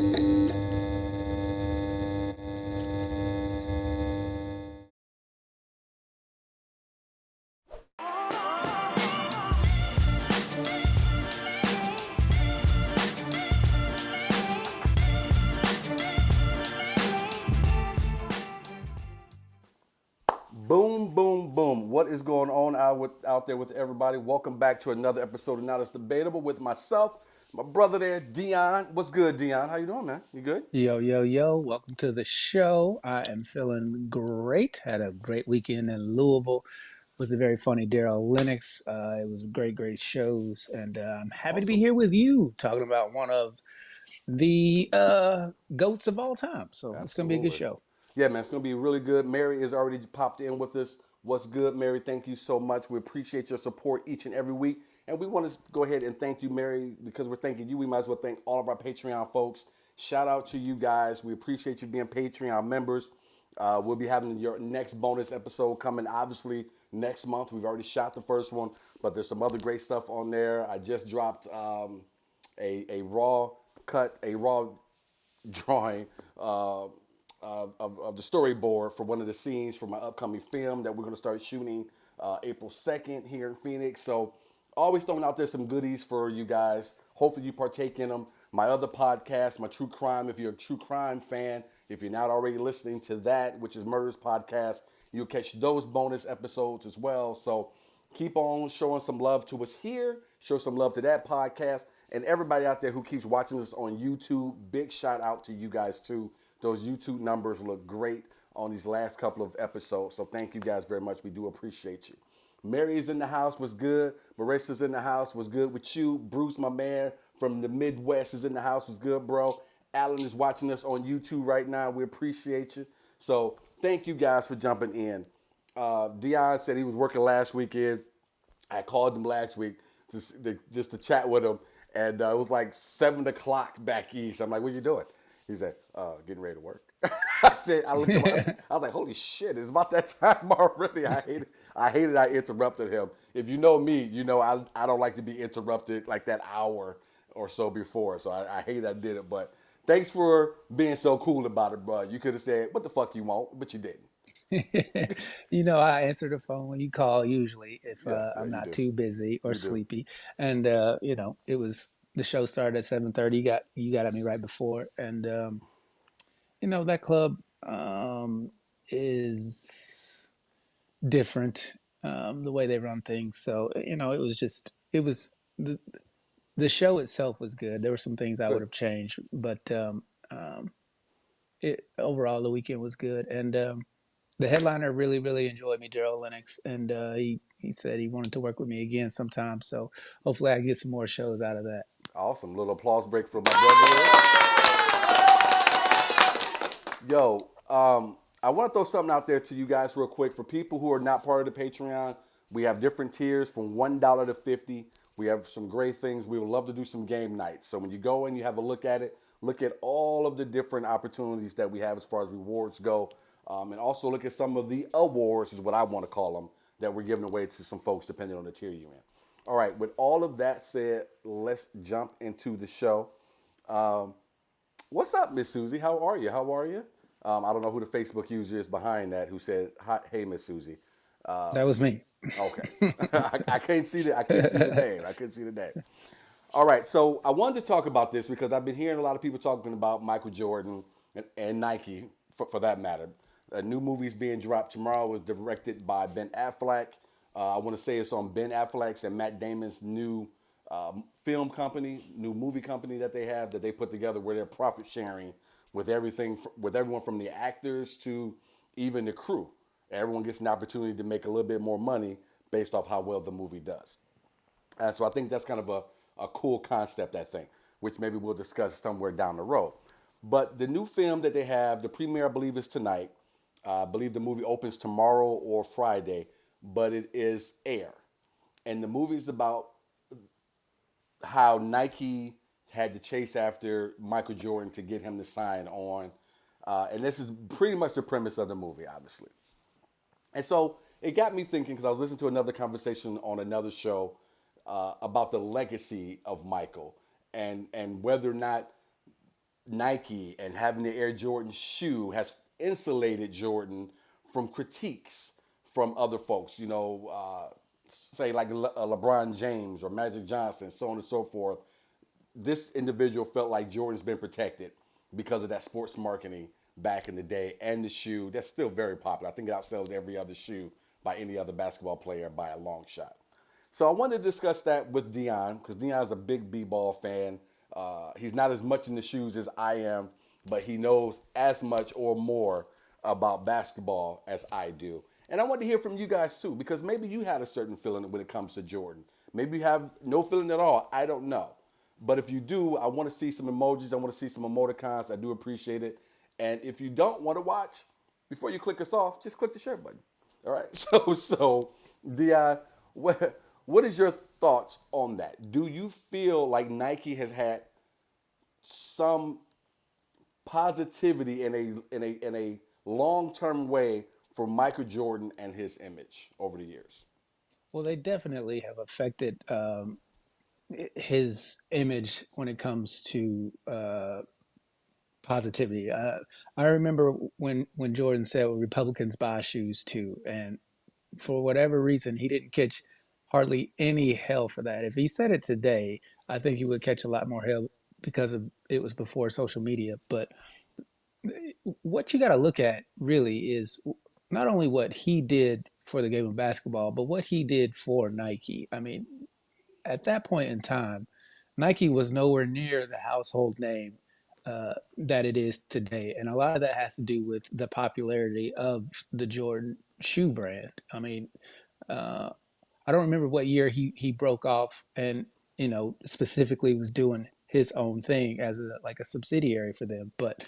Boom, boom, boom. What is going on out there with everybody? Welcome back to another episode of Now That's Debatable with myself, my brother there, Deon. What's good, Deon? How you doing, man? You good? Yo, yo, yo, welcome to the show. I am feeling great. Had a great weekend in Louisville with the very funny Daryl Lennox. It was great, great shows. And I'm happy to be Awesome. here with you talking about one of the GOATs of all time. So it's going to be a good Absolutely. show. Yeah, man, it's going to be really good. Mary is already popped in with us. What's good, Mary? Thank you so much. We appreciate your support each and every week. And we want to go ahead and thank you, Mary, because we're thanking you. We might as well thank all of our Patreon folks. Shout out to you guys. We appreciate you being Patreon members. We'll be having your next bonus episode coming, obviously, next month. We've already shot the first one, but there's some other great stuff on there. I just dropped a raw cut, a raw drawing of the storyboard for one of the scenes for my upcoming film that we're going to start shooting April 2nd here in Phoenix. So always throwing out there some goodies for you guys. Hopefully you partake in them. My other podcast, my true crime, if you're a true crime fan, if you're not already listening to that, which is Murders Podcast, you'll catch those bonus episodes as well. So keep on showing some love to us here. Show some love to that podcast. And everybody out there who keeps watching us on YouTube, big shout out to you guys too. Those YouTube numbers look great on these last couple of episodes. So thank you guys very much. We do appreciate you. Mary's in the house, was good. Marissa's in the house, was good with you. Bruce, my man from the Midwest, is in the house, was good, bro. Alan is watching us on YouTube right now. We appreciate you. So thank you guys for jumping in. Deon said he was working last weekend. I called him last week just to chat with him, and it was like 7 o'clock back east. I'm like, "What you doing?" He said, "Getting ready to work." I looked at him. I was like, "Holy shit! It's about that time already." I interrupted him. If you know me, you know I don't like to be interrupted like that hour or so before. So I hate I did it. But thanks for being so cool about it, bro. You could have said, "What the fuck you want," but you didn't. I answer the phone when you call usually if Yeah, yeah, I'm you not do. too busy or You do. sleepy. And it was the show started at 7:30. You got at me right before, and that club is different, the way they run things. So the show itself was good. There were some things I would Good. have changed, but overall the weekend was good. And the headliner really really enjoyed me, Daryl Lennox, and he said he wanted to work with me again sometime. So hopefully I can get some more shows out of that. Awesome. Little applause break for my brother. Yo, I want to throw something out there to you guys real quick. For people who are not part of the Patreon, we have different tiers from $1 to 50. We have some great things. We would love to do some game nights. So when you go in, you have a look at it. Look at all of the different opportunities that we have as far as rewards go. And also look at some of the awards, is what I want to call them, that we're giving away to some folks depending on the tier you're in. All right, with all of that said, let's jump into the show. What's up, Miss Susie? How are you? How are you? I don't know who the Facebook user is behind that who said, "Hi, hey, Miss Susie." That was me. Okay, I can't see the name. I couldn't see the name. All right, so I wanted to talk about this because I've been hearing a lot of people talking about Michael Jordan and Nike, for that matter. A new movie's being dropped tomorrow. Was directed by Ben Affleck. I want to say it's on Ben Affleck's and Matt Damon's new film company, new movie company that they have that they put together, where they're profit sharing with with everyone from the actors to even the crew. Everyone gets an opportunity to make a little bit more money based off how well the movie does. So I think that's kind of a cool concept, I think, which maybe we'll discuss somewhere down the road. But the new film that they have, the premiere, I believe, is tonight. I believe the movie opens tomorrow or Friday, but it is Air. And the movie is about how Nike had to chase after Michael Jordan to get him to sign on. And this is pretty much the premise of the movie, obviously. And so it got me thinking because I was listening to another conversation on another show about the legacy of Michael and whether or not Nike and having the Air Jordan shoe has insulated Jordan from critiques from other folks. Say like LeBron James or Magic Johnson, so on and so forth. This individual felt like Jordan's been protected because of that sports marketing back in the day and the shoe that's still very popular. I think it outsells every other shoe by any other basketball player by a long shot. So I wanted to discuss that with Deon because Deon's a big b-ball fan. He's not as much in the shoes as I am, but he knows as much or more about basketball as I do. And I want to hear from you guys too, because maybe you had a certain feeling when it comes to Jordan. Maybe you have no feeling at all. I don't know. But if you do, I want to see some emojis. I want to see some emoticons. I do appreciate it. And if you don't want to watch, before you click us off, just click the share button. All right. So, Di, what is your thoughts on that? Do you feel like Nike has had some positivity in a long term way for Michael Jordan and his image over the years? Well, they definitely have affected his image when it comes to positivity. I remember when Jordan said, well, Republicans buy shoes too. And for whatever reason, he didn't catch hardly any hell for that. If he said it today, I think he would catch a lot more hell because of it was before social media. But what you got to look at really is not only what he did for the game of basketball, but what he did for Nike. I mean, at that point in time, Nike was nowhere near the household name that it is today. And a lot of that has to do with the popularity of the Jordan shoe brand. I mean, uh, I don't remember what year he broke off and specifically was doing his own thing as like a subsidiary for them, but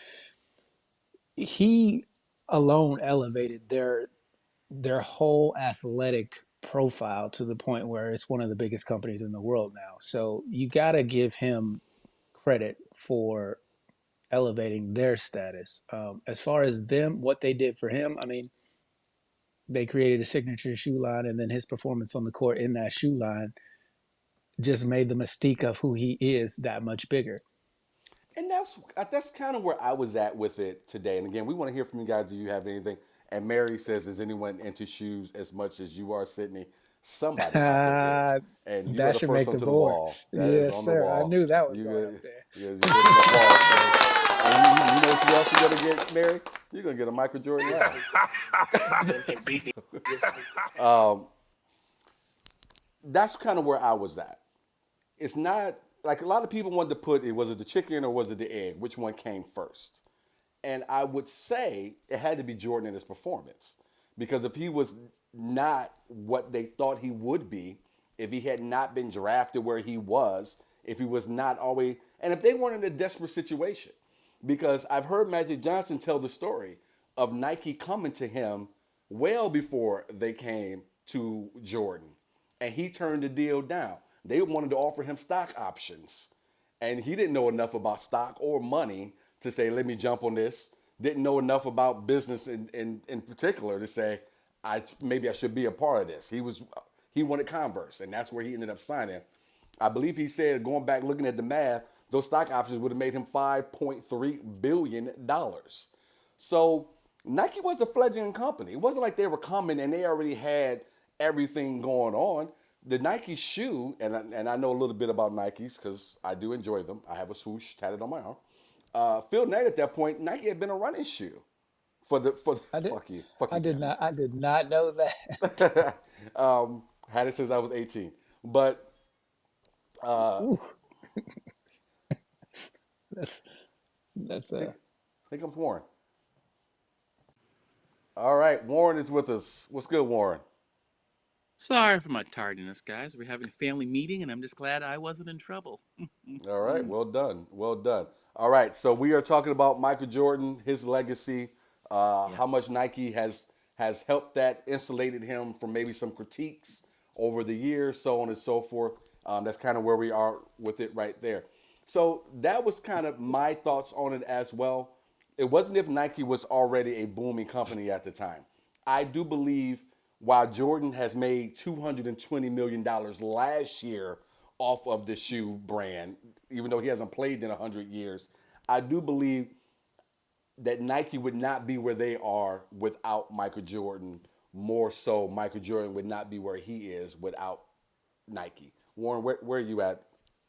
he alone elevated their whole athletic profile to the point where it's one of the biggest companies in the world now. So you got to give him credit for elevating their status. As far as them, what they did for him, I mean, they created a signature shoe line, and then his performance on the court in that shoe line just made the mystique of who he is that much bigger. And that's kind of where I was at with it today. And again, we want to hear from you guys. Do you have anything? And Mary says, "Is anyone into shoes as much as you are, Sydney?" Somebody out there is, and you are That the should first make one the to the board. wall. That is Yes, on the sir. I wall. knew that was You going up get, there. you get an applause, Mary. And you know what you also gonna get, Mary? You're gonna get a Michael Jordan laugh. That's kind of where I was at. It's not like a lot of people wanted to put it. Was it the chicken or was it the egg? Which one came first? And I would say it had to be Jordan in his performance. Because if he was not what they thought he would be, if he had not been drafted where he was, if he was not always, and if they weren't in a desperate situation. Because I've heard Magic Johnson tell the story of Nike coming to him well before they came to Jordan. And he turned the deal down. They wanted to offer him stock options and he didn't know enough about stock or money to say, let me jump on this. Didn't know enough about business in particular to say, maybe I should be a part of this. He wanted Converse, and that's where he ended up signing. I believe he said, going back looking at the math, those stock options would have made him $5.3 billion. So Nike was a fledgling company. It wasn't like they were coming and they already had everything going on. The Nike shoe, and I know a little bit about Nikes because I do enjoy them. I have a swoosh tatted on my arm. Phil Knight at that point, Nike had been a running shoe for the I did. fuck you, Gambler. I did not know that. Had it since I was 18, but Ooh, that's that's here comes Warren. All right, Warren is with us. What's good, Warren? Sorry for my tardiness, guys. We're having a family meeting, and I'm just glad I wasn't in trouble. All right, well done, well done. All right, so we are talking about Michael Jordan, his legacy, how Yes. much Nike has helped that, insulated him from maybe some critiques over the years, so on and so forth. That's kind of where we are with it right there. So that was kind of my thoughts on it as well. It wasn't if Nike was already a booming company at the time. I do believe while Jordan has made $220 million last year off of the shoe brand, even though he hasn't played in 100 years, I do believe that Nike would not be where they are without Michael Jordan. More so, Michael Jordan would not be where he is without Nike. Warren, where are you at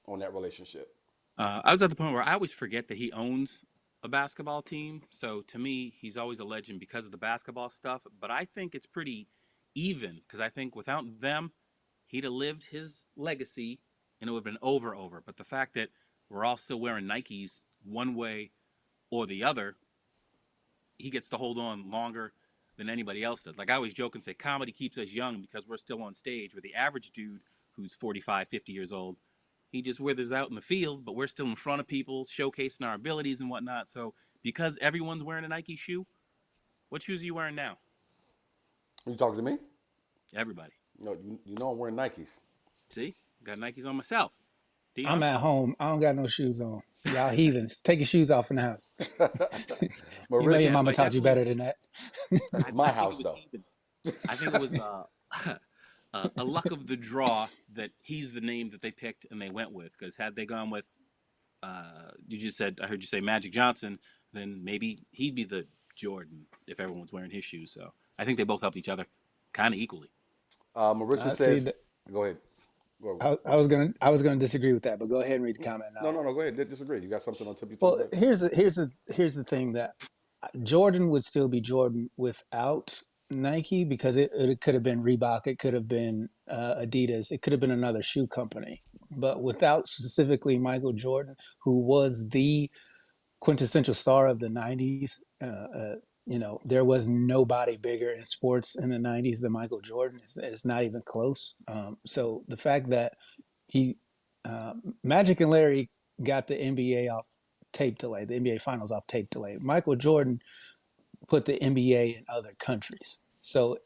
on that relationship? I was at the point where I always forget that he owns a basketball team. So to me, he's always a legend because of the basketball stuff. But I think it's pretty even because I think without them, he'd have lived his legacy and it would have been over. But the fact that we're all still wearing Nikes one way or the other, he gets to hold on longer than anybody else does. Like I always joke and say comedy keeps us young because we're still on stage, where the average dude who's 45, 50 years old, he just withers out in the field, but we're still in front of people showcasing our abilities and whatnot. So because everyone's wearing a Nike shoe, what shoes are you wearing now? Are you talking to me? Everybody. No, you know I'm wearing Nikes. See? Got Nikes on myself. I'm Deon? at home. I don't got no shoes on. Y'all heathens. Take your shoes off in the house. You know your Marissa, Yeah, mama so taught you definitely better than that. it's I my think it house was though. even. I think it was a luck of the draw that he's the name that they picked and they went with. Because had they gone with, you just said, I heard you say Magic Johnson, then maybe he'd be the Jordan if everyone's wearing his shoes. So I think they both helped each other kind of equally. Marissa See, says, go ahead. I was gonna disagree with that, but go ahead and read the comment. And No. Go ahead. Disagree. You got something on tip of your tongue? well, Go ahead. here's the thing that Jordan would still be Jordan without Nike because it could have been Reebok, it could have been Adidas, it could have been another shoe company, but without specifically Michael Jordan, who was the quintessential star of the '90s. There was nobody bigger in sports in the '90s than Michael Jordan. It's not even close. So the fact that he, Magic and Larry got the NBA off tape delay, the NBA Finals off tape delay. Michael Jordan put the NBA in other countries. So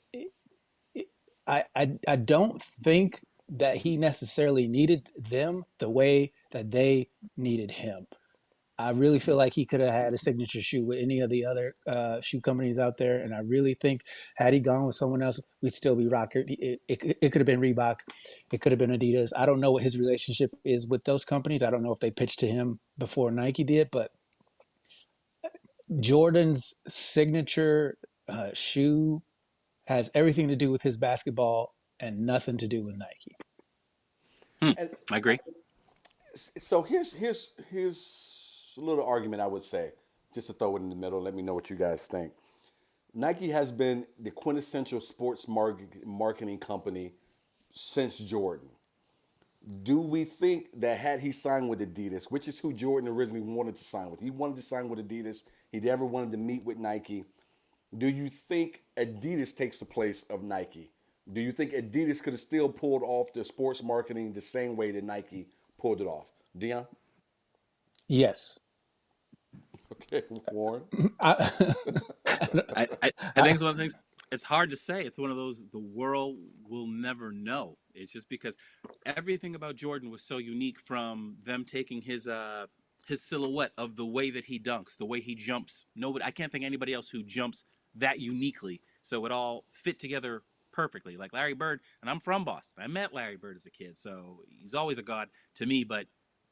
I don't think that he necessarily needed them the way that they needed him. I really feel like he could have had a signature shoe with any of the other shoe companies out there, and I really think had he gone with someone else, we'd still be rocking. It could have been Reebok, it could have been Adidas. I don't know what his relationship is with those companies. I don't know if they pitched to him before Nike did, but Jordan's signature shoe has everything to do with his basketball and nothing to do with Nike. And I agree. so here's a little argument I would say, just to throw it in the middle. Let me know what you guys think. Nike has been the quintessential sports marketing company since Jordan. Do we think that had he signed with Adidas, which is who Jordan originally wanted to sign with, he wanted to sign with Adidas, he never wanted to meet with Nike. Do you think Adidas takes the place of Nike? Do you think Adidas could have still pulled off their sports marketing the same way that Nike pulled it off? Deon? Yes. Okay, Warren? I, I think it's one of the things. It's hard to say. It's one of those the world will never know. It's just because everything about Jordan was so unique, from them taking his silhouette of the way that he dunks, the way he jumps. Nobody, I can't think of anybody else who jumps that uniquely. So it all fit together perfectly. Like Larry Bird, and I'm from Boston. I met Larry Bird as a kid, so he's always a god to me. But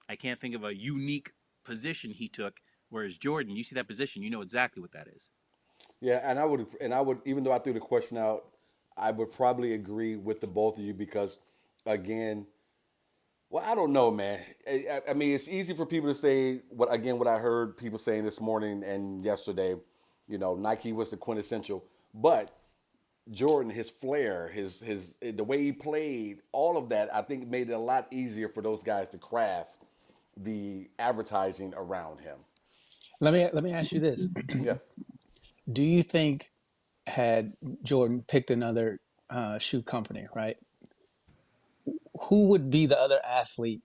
I can't think of a unique position he took. Whereas Jordan, you see that position, you know exactly what that is. Yeah, and I would, even though I threw the question out, I would probably agree with the both of you because, again, well, I don't know, man. I mean, it's easy for people to say what I heard people saying this morning and yesterday. Nike was the quintessential, but Jordan, his flair, his the way he played, all of that, I think made it a lot easier for those guys to craft the advertising around him. let me ask you this: Yeah. do you think had Jordan picked another shoe company, right? Who would be the other athlete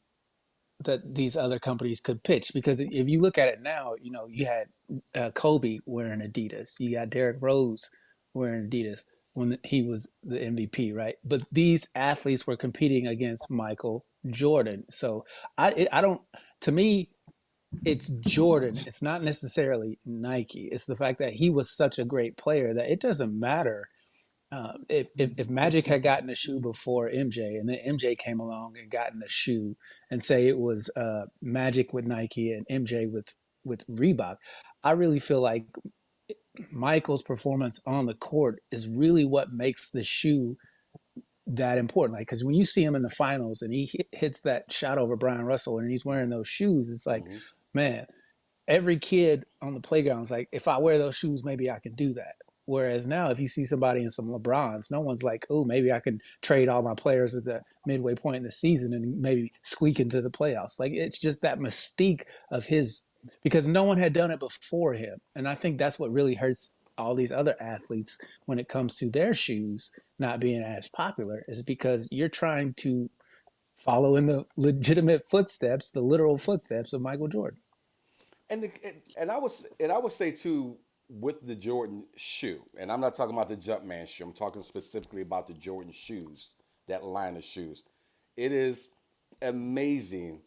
that these other companies could pitch? Because if you look at it now, you had Kobe wearing Adidas, you got Derrick Rose wearing Adidas when he was the MVP, right? But these athletes were competing against Michael Jordan. So I don't. To me, it's Jordan. It's not necessarily Nike. It's the fact that he was such a great player that it doesn't matter if Magic had gotten a shoe before MJ, and then MJ came along and gotten a shoe, and say it was Magic with Nike and MJ with with Reebok. I really feel like Michael's performance on the court is really what makes the shoe that important. Like, because when you see him in the finals and he hits that shot over Brian Russell and he's wearing those shoes, it's like, Mm-hmm. man, every kid on the playground is like, if I wear those shoes, maybe I can do that. Whereas now, if you see somebody in some LeBrons, no one's like, oh, maybe I can trade all my players at the midway point in the season and maybe squeak into the playoffs. Like, it's just that mystique of his, because no one had done it before him. And I think that's what really hurts all these other athletes when it comes to their shoes not being as popular, is because you're trying to follow in the legitimate footsteps, the literal footsteps of Michael Jordan. And I would say too, with the Jordan shoe, and I'm not talking about the Jumpman shoe. I'm talking specifically about the Jordan shoes, that line of shoes. It is amazing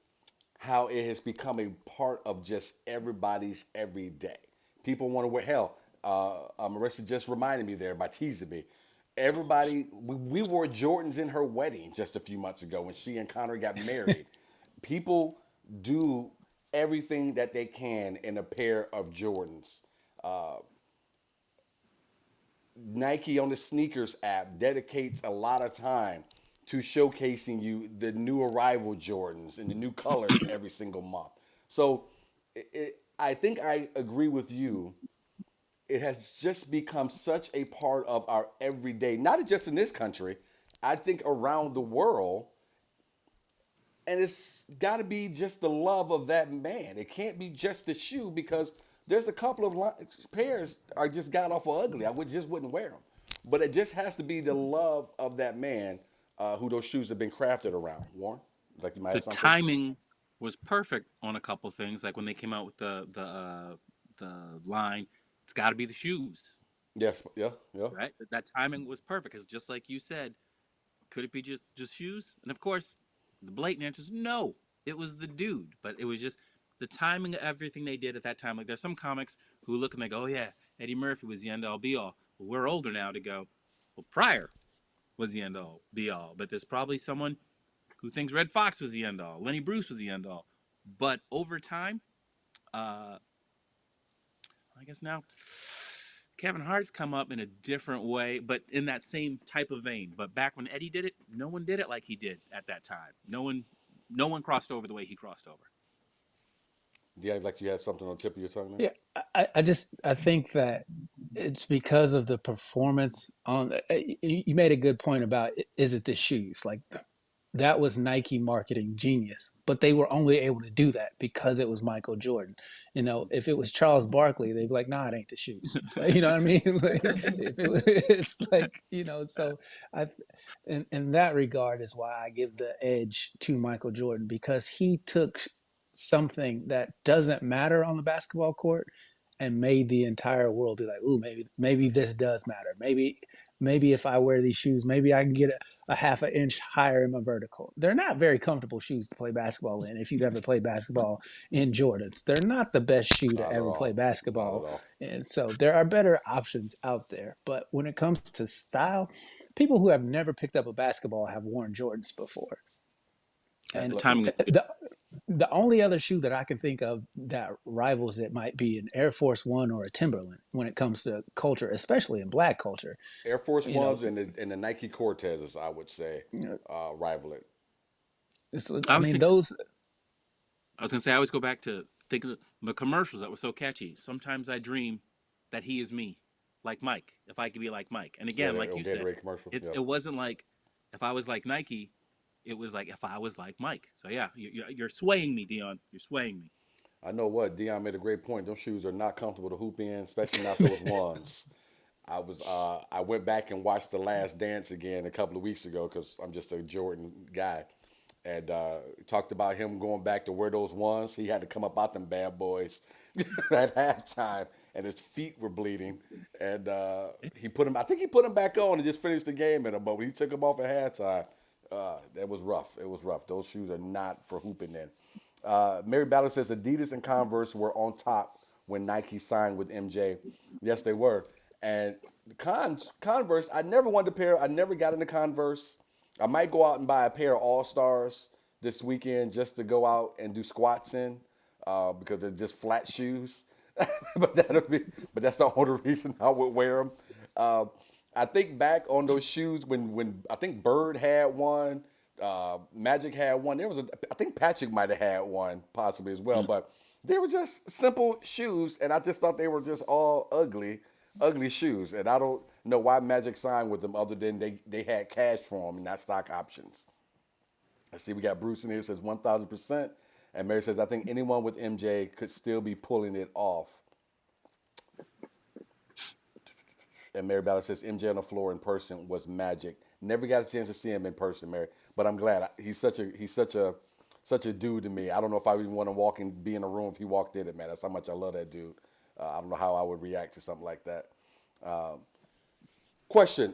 how it has become a part of just everybody's everyday. People want to wear. Hell, Marissa just reminded me there by teasing me. Everybody, we wore Jordans in her wedding just a few months ago when she and Connor got married. People do everything that they can in a pair of Jordans. Nike on the sneakers app dedicates a lot of time to showcasing you the new arrival Jordans and the new colors every single month. So I think I agree with you. It has just become such a part of our everyday, not just in this country, I think around the world. And it's got to be just the love of that man. It can't be just the shoe, because there's a couple of pairs I just got off of ugly. Just wouldn't wear them. But it just has to be the love of that man, who those shoes have been crafted around. Warren, like you might The have something? timing was perfect on a couple things, like when they came out with the line. It's got to be the shoes, Yes, yeah, yeah. right? That timing was perfect because just like you said, could it be just shoes? And of course, the blatant answer is no. It was the dude, but it was just the timing of everything they did at that time. Like there's some comics who look and they go, "Oh yeah, Eddie Murphy was the end all be all." Well, we're older now to go. Well, Pryor was the end all be all, but there's probably someone who thinks Red Fox was the end all, Lenny Bruce was the end all. But over time, uh, I guess now Kevin Hart's come up in a different way, but in that same type of vein. But back when Eddie did it, no one did it like he did at that time. No one crossed over the way he crossed over. Yeah, like you had something on the tip of your tongue there? Yeah, I think that it's because of the performance on. You made a good point about, is it the shoes? Like, that was Nike marketing genius, but they were only able to do that because it was Michael Jordan. You know, if it was Charles Barkley, they'd be like, "Nah, it ain't the shoes." You know what I mean? Like, if it was, it's like, So I, in that regard, is why I give the edge to Michael Jordan, because he took something that doesn't matter on the basketball court and made the entire world be like, "Ooh, maybe this does matter. Maybe if I wear these shoes, maybe I can get a half an inch higher in my vertical." They're not very comfortable shoes to play basketball in. If you've ever played basketball in Jordans, they're not the best shoe to Not at ever play all. Not at basketball. all. And so there are better options out there. But when it comes to style, people who have never picked up a basketball have worn Jordans before. The And timing is the only other shoe that I can think of that rivals it might be an Air Force One or a Timberland when it comes to culture, especially in Black culture. Air Force You know, Ones and the Nike Cortezes, I would say, you know, rival it. I I was mean, thinking, those. I was gonna say I always go back to thinking of the commercials that were so catchy. Sometimes I dream that he is me, like Mike. If I could be like Mike, and Yeah, again, the like you said, Gatorade commercial. it Yeah. wasn't like if I was like Nike. It was like if I was like Mike. So yeah, you're swaying me, Deon. You're swaying me. I know what Deon made a great point. Those shoes are not comfortable to hoop in, especially not those ones. I went back and watched The Last Dance again a couple of weeks ago because I'm just a Jordan guy, and talked about him going back to wear those ones. He had to come up out them bad boys at halftime, and his feet were bleeding. And he put him. I think he put him back on and just finished the game in them. But when he took him off at halftime, that was rough. It was rough. Those shoes are not for hooping in. Mary Ballard says Adidas and Converse were on top when Nike signed with MJ. Yes, they were. And Converse, I never wanted a pair. I never got into Converse. I might go out and buy a pair of All Stars this weekend just to go out and do squats in. because they're just flat shoes. But that's the only reason I would wear them. Uh, I think back on those shoes when I think Bird had one, Magic had one. I think Patrick might have had one possibly as well, but they were just simple shoes, and I just thought they were just all ugly shoes, and I don't know why Magic signed with them other than they had cash for them and not stock options. Let's see, we got Bruce in here says 1,000%, and Mary says I think anyone with MJ could still be pulling it off. And Mary Ballard says MJ on the floor in person was magic. Never got a chance to see him in person, Mary, but I'm glad. He's such a dude to me. I don't know if I even want to walk and be in a room if he walked in it, man. That's how much I love that dude. I don't know how I would react to something like that. Question.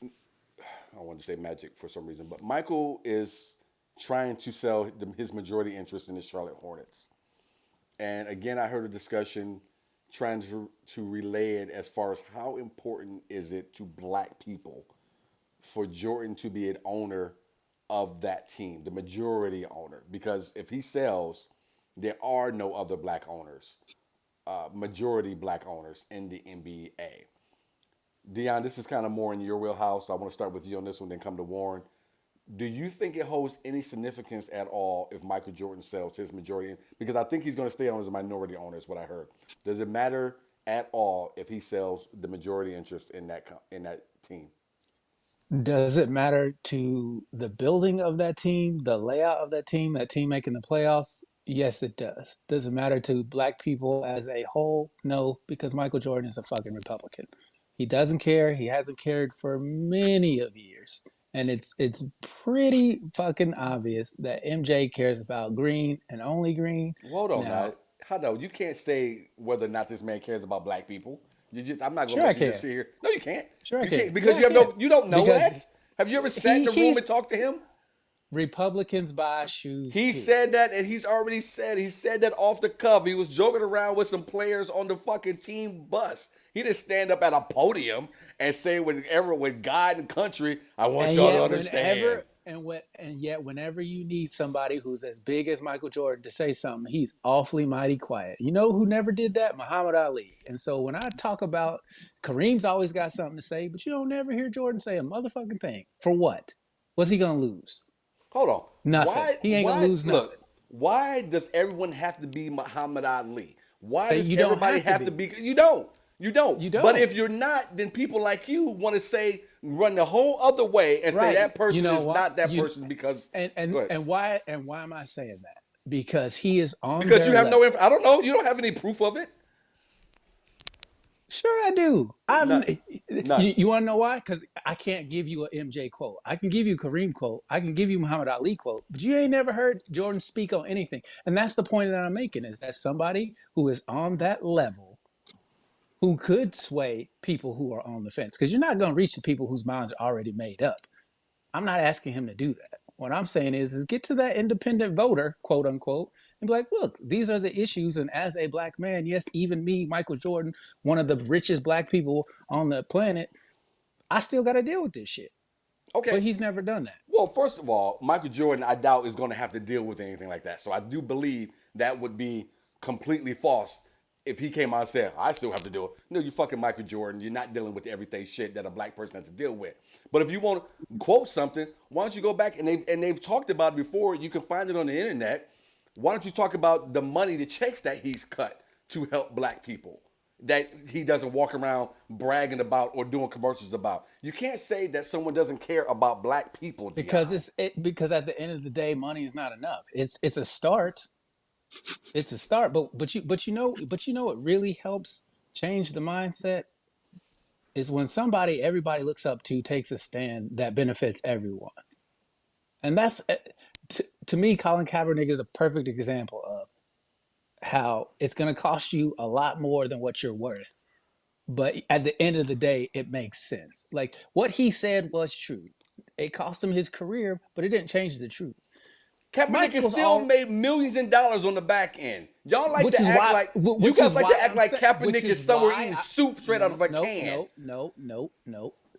I wanted to say Magic for some reason, but Michael is trying to sell his majority interest in the Charlotte Hornets. And again, I heard a discussion trying to relay it as far as how important is it to black people for Jordan to be an owner of that team, the majority owner. Because if he sells, there are no other black owners, majority black owners in the NBA. Deon, this is kind of more in your wheelhouse. I want to start with you on this one, then come to Warren. Do you think it holds any significance at all if Michael Jordan sells his majority? Because I think he's going to stay on as a minority owner, is what I heard. Does it matter at all if he sells the majority interest in that team? Does it matter to the building of that team, the layout of that team making the playoffs? Yes, it does. Does it matter to black people as a whole? No, because Michael Jordan is a fucking Republican. He doesn't care. He hasn't cared for many of years. And it's pretty fucking obvious that MJ cares about green and only green. Hold on now. Now, How though? You can't say whether or not this man cares about black people. I'm not gonna sure I let you can. just sit here. No, you can't. Sure I You can. can't because Yeah, I can. you don't know Because that. Have you ever sat in the room he's and talked to him? Republicans buy shoes He too. said that, and he said that off the cuff. He was joking around with some players on the fucking team bus. He didn't stand up at a podium and say with God and country, I want And y'all to yet, understand. whenever you need somebody who's as big as Michael Jordan to say something, he's awfully mighty quiet. You know who never did that? Muhammad Ali. And so when I talk about Kareem's always got something to say, but you don't never hear Jordan say a motherfucking thing. For what? What's he gonna lose? Hold on. Nothing. He ain't gonna lose nothing. Look, why does everyone have to be Muhammad Ali? Why does You don't everybody have to be? You don't. You don't. You But don't. if you're not, then people like you want to run the whole other way and say Right. that person You know is what? not that person because and go and ahead. and why am I saying that? Because he is on Because their you have level. I don't know. You don't have any proof of it. Sure, I do. None. None. You want to know why? Because I can't give you an MJ quote. I can give you a Kareem quote. I can give you Muhammad Ali quote. But you ain't never heard Jordan speak on anything. And that's the point that I'm making is that somebody who is on that level who could sway people who are on the fence. Because you're not going to reach the people whose minds are already made up. I'm not asking him to do that. What I'm saying is get to that independent voter, quote unquote, and be like, look, these are the issues. And as a black man, yes, even me, Michael Jordan, one of the richest black people on the planet, I still got to deal with this shit. Okay. But he's never done that. Well, first of all, Michael Jordan, I doubt, is going to have to deal with anything like that. So I do believe that would be completely false if he came out and said, I still have to do it. No, you fucking Michael Jordan. You're not dealing with everything shit that a black person has to deal with. But if you want to quote something, why don't you go back and they've talked about it before. You can find it on the internet. Why don't you talk about the money, the checks that he's cut to help black people that he doesn't walk around bragging about or doing commercials about? You can't say that someone doesn't care about black people, Deon. Because at the end of the day, money is not enough. It's a start. It's a start. But you know what really helps change the mindset is when somebody everybody looks up to takes a stand that benefits everyone. And that's to me, Colin Kaepernick is a perfect example of how it's going to cost you a lot more than what you're worth. But at the end of the day, it makes sense. Like what he said was true. It cost him his career, but it didn't change the truth. Kaepernick has still made millions of dollars on the back end. Y'all like to act like you guys like to act like Kaepernick is somewhere eating soup straight out of a can. No.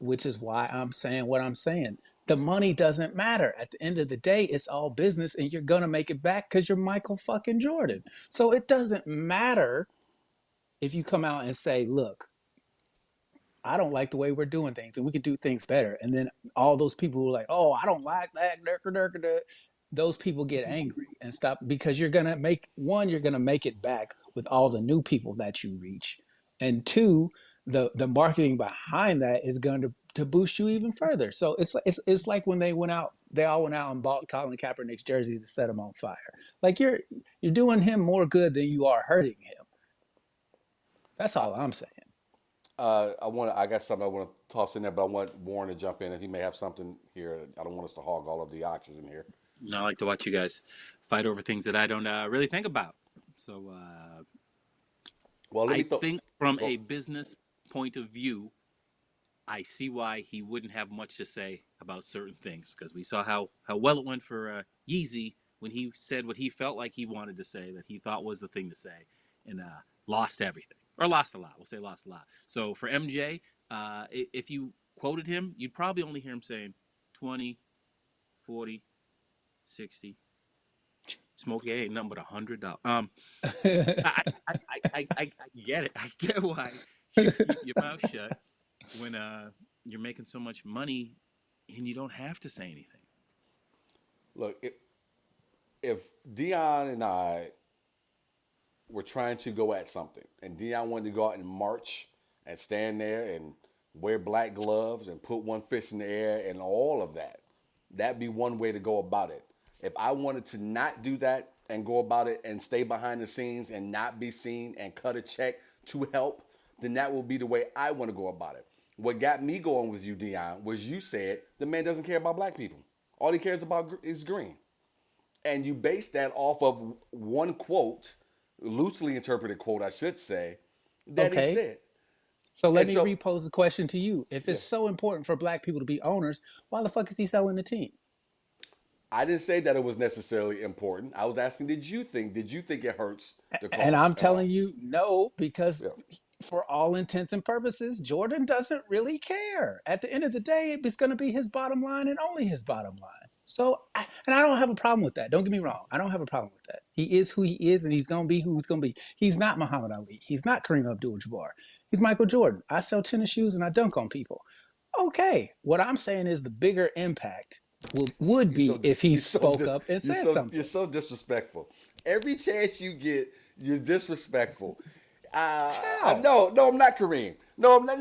Which is why I'm saying what I'm saying. the money doesn't matter. At the end of the day, it's all business, and you're gonna make it back because you're Michael fucking Jordan. So it doesn't matter if you come out and say, look, I don't like the way we're doing things and we could do things better. And then all those people who are like, oh, I don't like that. Those people get angry and stop because you're going to make one, you're going to make it back with all the new people that you reach. And two, the marketing behind that is going to boost you even further. So it's like when they all went out and bought Colin Kaepernick's jerseys to set him on fire. Like you're doing him more good than you are hurting him. That's all I'm saying. I got something I want to toss in there, but I want Warren to jump in, and he may have something here. I don't want us to hog all of the oxygen here. I like to watch you guys fight over things that I don't really think about. So Well, let I me throw. think from Well, a business point of view, I see why he wouldn't have much to say about certain things because we saw how well it went for Yeezy when he said what he felt like he wanted to say, that he thought was the thing to say, and lost everything. Or lost a lot. We'll say lost a lot. So for MJ, if you quoted him, you'd probably only hear him saying 20, 40, 60. Smokey ain't nothing but $100. I get it. I get why you keep your mouth shut when you're making so much money and you don't have to say anything. look, if Deon and I were trying to go at something, and Deon wanted to go out and march and stand there and wear black gloves and put one fist in the air and all of that, that'd be one way to go about it. If I wanted to not do that and go about it and stay behind the scenes and not be seen and cut a check to help, then that will be the way I want to go about it. What got me going with you, Deon, was you said the man doesn't care about black people. All he cares about is green. And you base that off of one quote, loosely interpreted quote, I should say, that he Okay. said. So let And me so, repose the question to you. If yeah, it's so important for black people to be owners, why the fuck is he selling the team? I didn't say that it was necessarily important. I was asking, did you think it hurts the And cause I'm at telling all? you no, Yeah. because for all intents and purposes, Jordan doesn't really care. At the end of the day, it's going to be his bottom line and only his bottom line. So, and I don't have a problem with that. Don't get me wrong. I don't have a problem with that. He is who he is, and he's going to be who he's going to be. He's not Muhammad Ali. He's not Kareem Abdul-Jabbar. He's Michael Jordan. I sell tennis shoes and I dunk on people. Okay, what I'm saying is the bigger impact would You be so if he you so spoke up and said you're something. so disrespectful. Every chance you get, you're disrespectful. How? No, I'm not Kareem. No, I'm not.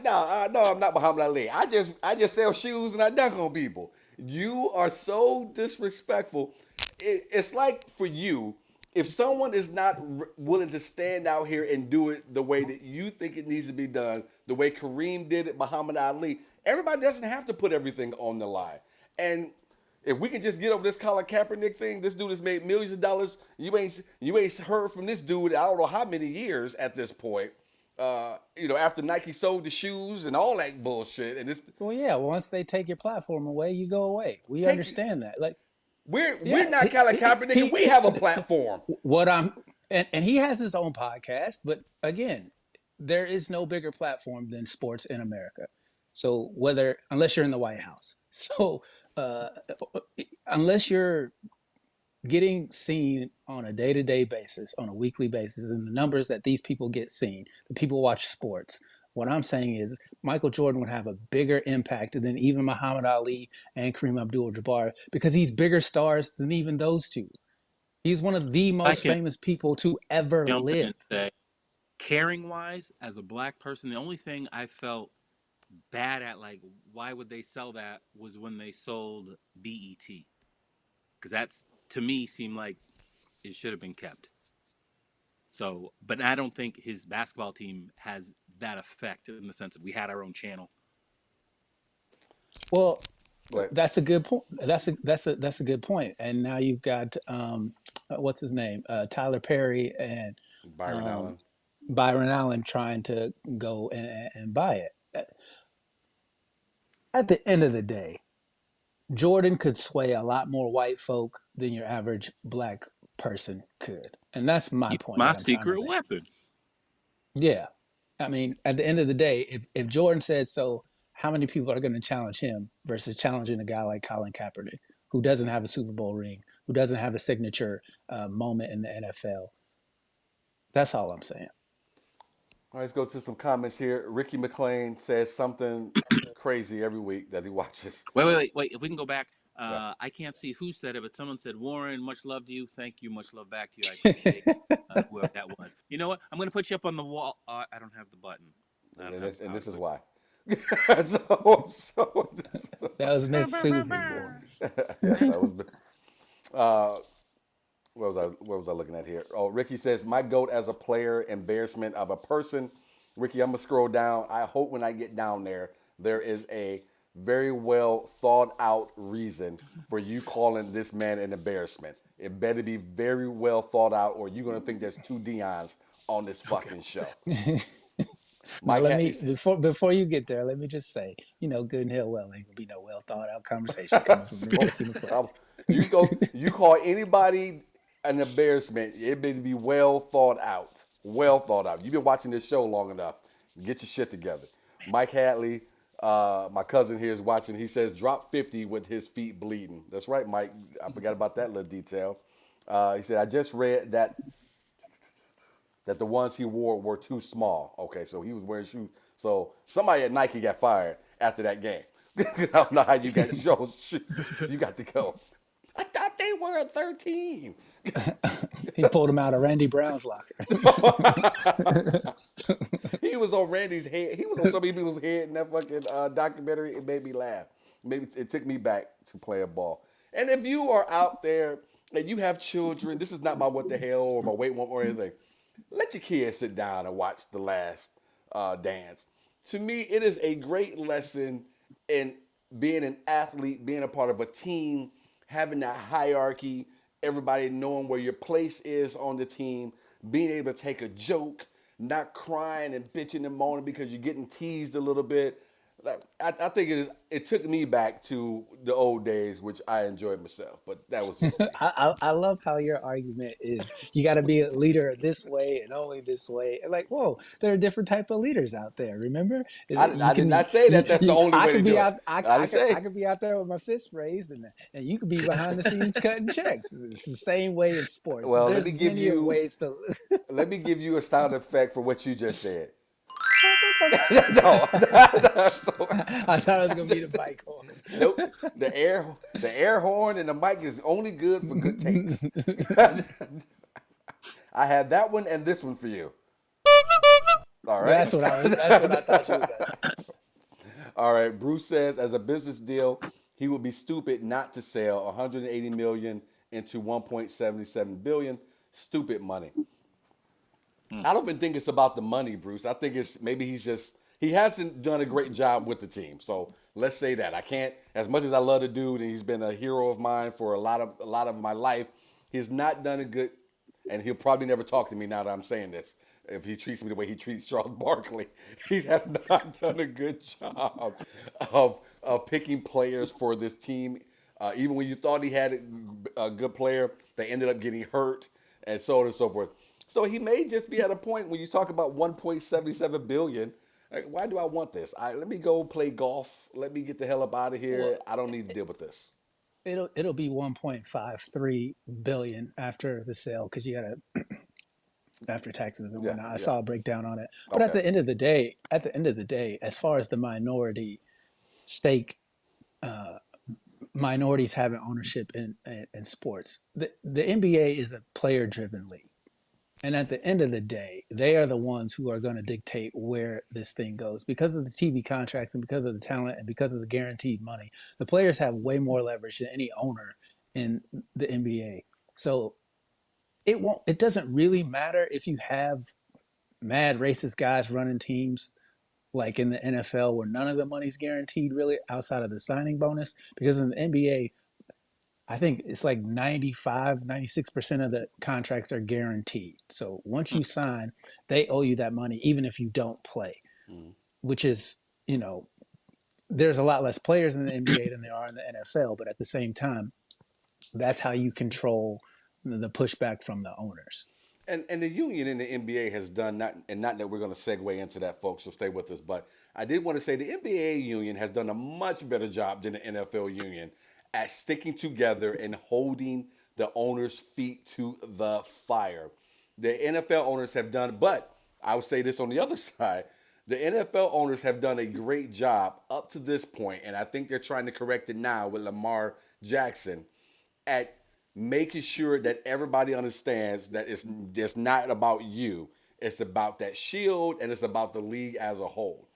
No, I'm not Muhammad Ali. I just sell shoes and I dunk on people. You are so disrespectful. It's like for you, if someone is not willing to stand out here and do it the way that you think it needs to be done, the way Kareem did it, Muhammad Ali, everybody doesn't have to put everything on the line. And if we can just get over this Colin Kaepernick thing, this dude has made millions of dollars. You ain't heard from this dude. I don't know how many years at this point. After Nike sold the shoes and all that bullshit, and this Well, yeah. Once they take your platform away, you go away. We take understand that. Like, we're yeah, not Colin Kaepernick, and we have a platform. what I'm, and he has his own podcast. But again, there is no bigger platform than sports in America. So unless you're in the White House, so uh, unless you're getting seen on a day-to-day basis, on a weekly basis, and the numbers that these people get seen, the people watch sports. What I'm saying is Michael Jordan would have a bigger impact than even Muhammad Ali and Kareem Abdul-Jabbar because he's bigger stars than even those two. He's one of the I most can famous people to ever jump in live. and say, caring wise, as a black person, the only thing I felt bad at, like, why would they sell that, was when they sold BET. Because that's, to me, seemed like it should have been kept. So, but I don't think his basketball team has that effect in the sense of we had our own channel. Well, But that's a good point. That's a good point. And now you've got what's his name, Tyler Perry and Byron um, Allen, Byron Allen trying to go and buy it. At the end of the day, Jordan could sway a lot more white folk than your average black person could. And that's my He's point my that I'm trying to secret make. weapon. Yeah. I mean, at the end of the day, if Jordan said so, how many people are going to challenge him versus challenging a guy like Colin Kaepernick, who doesn't have a Super Bowl ring, who doesn't have a signature moment in the NFL? That's all I'm saying. All right, let's go to some comments here. Ricky McLean says something crazy every week that he watches. Wait. If we can go back, Yeah. I can't see who said it, but someone said, Warren, much love to you. Thank you. Much love back to you. I appreciate whoever that was. You know what? I'm going to put you up on the wall. I don't have the button. I don't And have this, the and power this to is put. why. so That was Miss Susie. yes, I was. Uh, what was I looking at here? Oh, Ricky says my goat as a player, embarrassment of a person. Ricky, I'm gonna scroll down. I hope when I get down there is a very well thought out reason for you calling this man an embarrassment. It better be very well thought out, or you're gonna think there's two Deons on this fucking show. Now Mike let Hatley me said, before you get there, let me just say, good and hell well ain't gonna be no well thought out conversation coming from Miss so, Ricky McClay. you call anybody an embarrassment, it better be well thought out. Well thought out. You've been watching this show long enough. Get your shit together. Mike Hatley, my cousin here is watching. He says drop 50 with his feet bleeding. That's right, Mike. I forgot about that little detail. He said, I just read that the ones he wore were too small. Okay, so he was wearing shoes. So somebody at Nike got fired after that game. I don't know how you got shows. You got to go. I thought they were a 13. He pulled him out of Randy Brown's locker. He was on Randy's head. He was on some people's head in that fucking documentary. It made me laugh. Maybe it took me back to play a ball. And if you are out there and you have children, this is not my what the hell or my wait one or anything. Let your kids sit down and watch The Last Dance. To me, it is a great lesson in being an athlete, being a part of a team, having that hierarchy, everybody knowing where your place is on the team, being able to take a joke, not crying and bitching and moaning because you're getting teased a little bit. Like, I think it took me back to the old days, which I enjoyed myself. But that was just me. I love how your argument is you got to be a leader this way and only this way. And like, whoa, there are different type of leaders out there. Remember, I did not say that that's the only I way to could be do it. out. I didn't say. I could be out there with my fist raised, and you could be behind the scenes cutting checks. It's the same way in sports. Well, There's many ways to. let me give you a sound effect for what you just said. I thought it was gonna be the bike horn. Nope. The air horn and the mic is only good for good takes. I have that one and this one for you. All right. That's what I was. That's what I thought you were gonna. All right. Bruce says, as a business deal, he would be stupid not to sell 180 million into 1.77 billion. Stupid money. I don't even think it's about the money, Bruce. I think it's maybe he hasn't done a great job with the team. So let's say that. I can't, as much as I love the dude and he's been a hero of mine for a lot of my life, he's not done a good, and he'll probably never talk to me now that I'm saying this. If he treats me the way he treats Charles Barkley, he has not done a good job of picking players for this team. Even when you thought he had a good player, they ended up getting hurt and so on and so forth. So he may just be at a point when you talk about 1.77 billion. Like, why do I want this? Let me go play golf. Let me get the hell up out of here. Well, I don't need to deal with this. it'll be 1.53 billion after the sale because you got to after taxes and Yeah, whatnot. I yeah. saw a breakdown on it. But Okay. at the end of the day, as far as the minority stake, minorities having ownership in sports, the NBA is a player driven league. And at the end of the day, they are the ones who are going to dictate where this thing goes because of the TV contracts and because of the talent and because of the guaranteed money. The players have way more leverage than any owner in the NBA. So it doesn't really matter if you have mad racist guys running teams like in the NFL where none of the money's guaranteed really outside of the signing bonus because in the NBA I think it's like 96% of the contracts are guaranteed. So once you sign, they owe you that money even if you don't play, which is, there's a lot less players in the NBA than there are in the NFL, but at the same time, that's how you control the pushback from the owners. And the union in the NBA has done not, and not that we're going to segue into that, folks. So stay with us. But I did want to say the NBA union has done a much better job than the NFL union at sticking together and holding the owners' feet to the fire. The NFL owners have done, but I would say this on the other side. The NFL owners have done a great job up to this point, and I think they're trying to correct it now with Lamar Jackson at making sure that everybody understands that it's not about you. It's about that shield and it's about the league as a whole.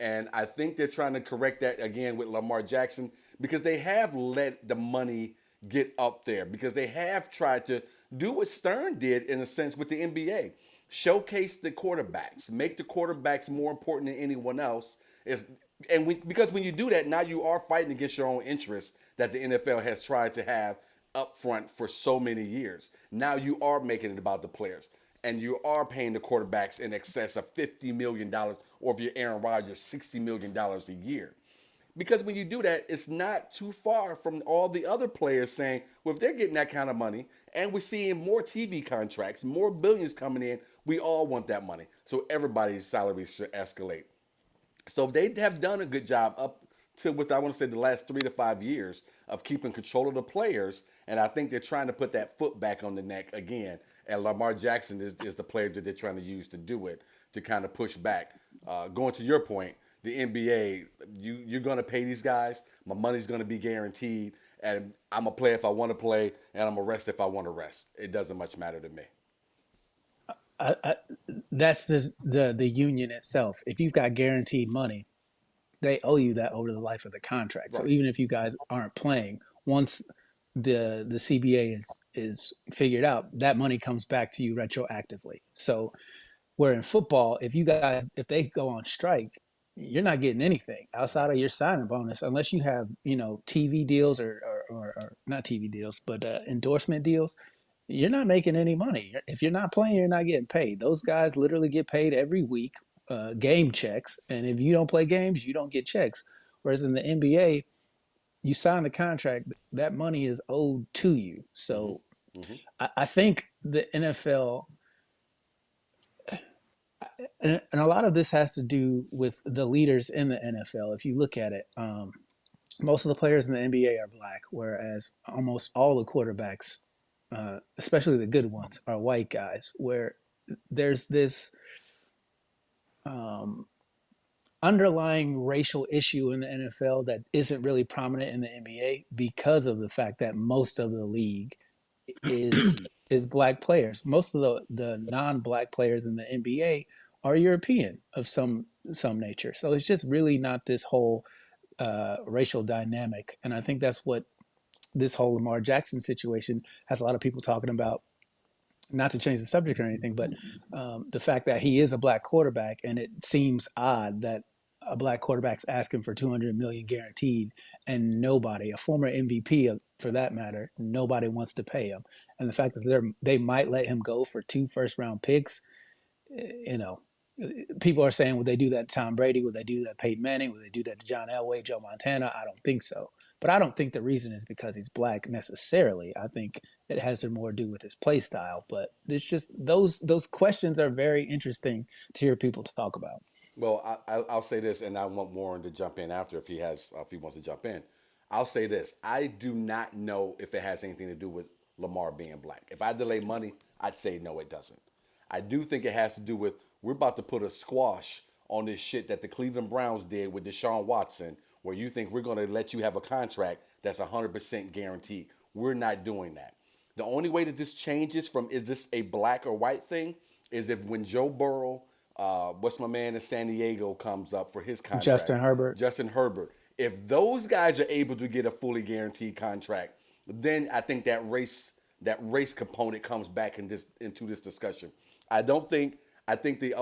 And I think they're trying to correct that again with Lamar Jackson because they have let the money get up there because they have tried to do what Stern did in a sense with the NBA. Showcase the quarterbacks, make the quarterbacks more important than anyone else. Because when you do that, now you are fighting against your own interests that the NFL has tried to have up front for so many years. Now you are making it about the players. And you are paying the quarterbacks in excess of $50 million, or if you're Aaron Rodgers, $60 million a year. Because when you do that, it's not too far from all the other players saying, well, if they're getting that kind of money and we're seeing more TV contracts, more billions coming in, we all want that money. So everybody's salaries should escalate. So they have done a good job up to what I want to say the last 3 to 5 years of keeping control of the players. And I think they're trying to put that foot back on the neck again. And Lamar Jackson is the player that they're trying to use to do it, to kind of push back. Going to your point, the NBA, you're going to pay these guys. My money's going to be guaranteed. And I'm going to play if I want to play, and I'm going to rest if I want to rest. It doesn't much matter to me. I, that's the union itself. If you've got guaranteed money, they owe you that over the life of the contract. So Right. even if you guys aren't playing, once the CBA is figured out, that money comes back to you retroactively. So where in football, if they go on strike, you're not getting anything outside of your signing bonus unless you have TV deals or not TV deals, but endorsement deals. You're not making any money. If you're not playing, you're not getting paid. Those guys literally get paid every week, game checks. And if you don't play games, you don't get checks. Whereas in the NBA, you sign the contract, that money is owed to you. So Mm-hmm. Mm-hmm. I think the NFL, and a lot of this has to do with the leaders in the NFL. If you look at it, most of the players in the NBA are black, whereas almost all the quarterbacks, especially the good ones, are white guys. Where there's this um, underlying racial issue in the NFL that isn't really prominent in the NBA because of the fact that most of the league is black players. Most of the non-black players in the NBA are European of some nature. So it's just really not this whole racial dynamic. And I think that's what this whole Lamar Jackson situation has a lot of people talking about. Not to change the subject or anything, but the fact that he is a black quarterback, and it seems odd that a black quarterback's asking for 200 million guaranteed, and nobody, a former MVP for that matter, nobody wants to pay him. And the fact that they might let him go for 2 first-round picks, you know, people are saying, would they do that to Tom Brady? Would they do that to Peyton Manning? Would they do that to John Elway, Joe Montana? I don't think so. But I don't think the reason is because he's black necessarily. I think it has to more do with his play style. But it's just those questions are very interesting to hear people talk about. Well, I'll say this, and I want Warren to jump in after if he wants to jump in. I'll say this: I do not know if it has anything to do with Lamar being black. If I delay money, I'd say no, it doesn't. I do think it has to do with we're about to put a squash on this shit that the Cleveland Browns did with Deshaun Watson, where you think we're going to let you have a contract that's 100% guaranteed. We're not doing that. The only way that this changes from is this a black or white thing is if when Joe Burrow, what's my man in San Diego, comes up for his contract, Justin Herbert. Justin Herbert. If those guys are able to get a fully guaranteed contract, then I think that race component comes back into this discussion. I don't think I think the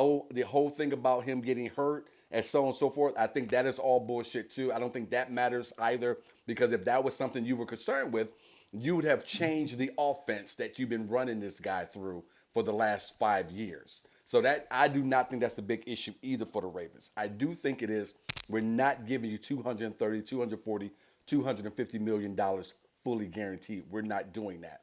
whole thing about him getting hurt and so on and so forth, I think that is all bullshit too. I don't think that matters either because if that was something you were concerned with, you would have changed the offense that you've been running this guy through for the last 5 years. So that I do not think that's the big issue either for the Ravens. I do think it is we're not giving you 230, 240, 250 million dollars fully guaranteed. We're not doing that.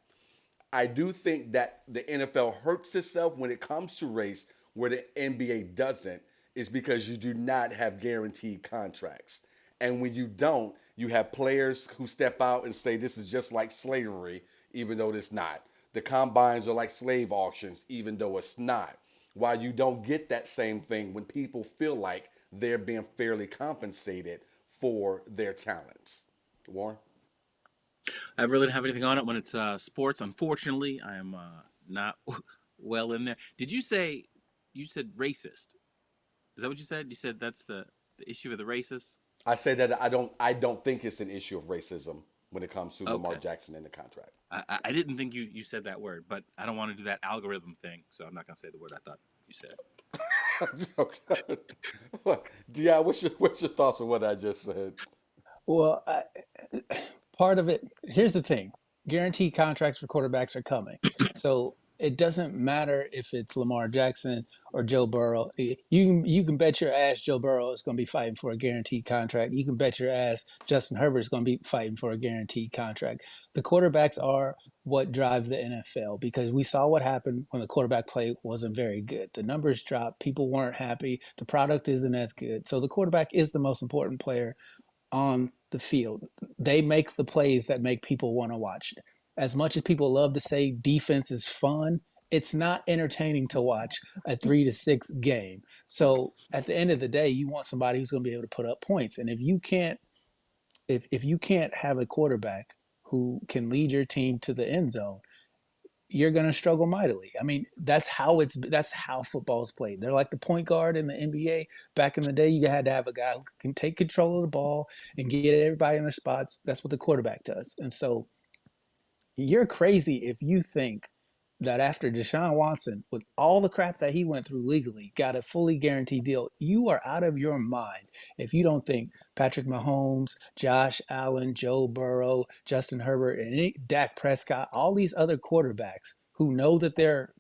I do think that the NFL hurts itself when it comes to race, where the NBA doesn't, is because you do not have guaranteed contracts. And when you don't, you have players who step out and say this is just like slavery, even though it's not. The combines are like slave auctions, even though it's not. While you don't get that same thing when people feel like they're being fairly compensated for their talents. Warren? I really don't have anything on it when it's sports. Unfortunately, I am not well in there. Did you say you said racist? Is that what you said? You said that's the issue of the racist. I say that I don't think it's an issue of racism when it comes to Lamar Okay. Jackson in the contract. I didn't think you said that word, but I don't want to do that algorithm thing, so I'm not gonna say the word I thought you said. Okay. Deon, what's your thoughts on what I just said? Well, part of it, here's the thing: guaranteed contracts for quarterbacks are coming. So it doesn't matter if it's Lamar Jackson or Joe Burrow. You can bet your ass Joe Burrow is going to be fighting for a guaranteed contract. You can bet your ass Justin Herbert is going to be fighting for a guaranteed contract. The quarterbacks are what drive the NFL because we saw what happened when the quarterback play wasn't very good. The numbers dropped, people weren't happy, the product isn't as good. So the quarterback is the most important player on the field. They make the plays that make people want to watch. As much as people love to say defense is fun, it's not entertaining to watch a 3-6 game. So at the end of the day, you want somebody who's going to be able to put up points. And if you can't have a quarterback who can lead your team to the end zone, you're going to struggle mightily. I mean, that's how football is played. They're like the point guard in the NBA. Back in the day, you had to have a guy who can take control of the ball and get everybody in their spots. That's what the quarterback does. And so you're crazy if you think that after Deshaun Watson, with all the crap that he went through legally, got a fully guaranteed deal. You are out of your mind if you don't think Patrick Mahomes, Josh Allen, Joe Burrow, Justin Herbert, and Dak Prescott, all these other quarterbacks who know that they're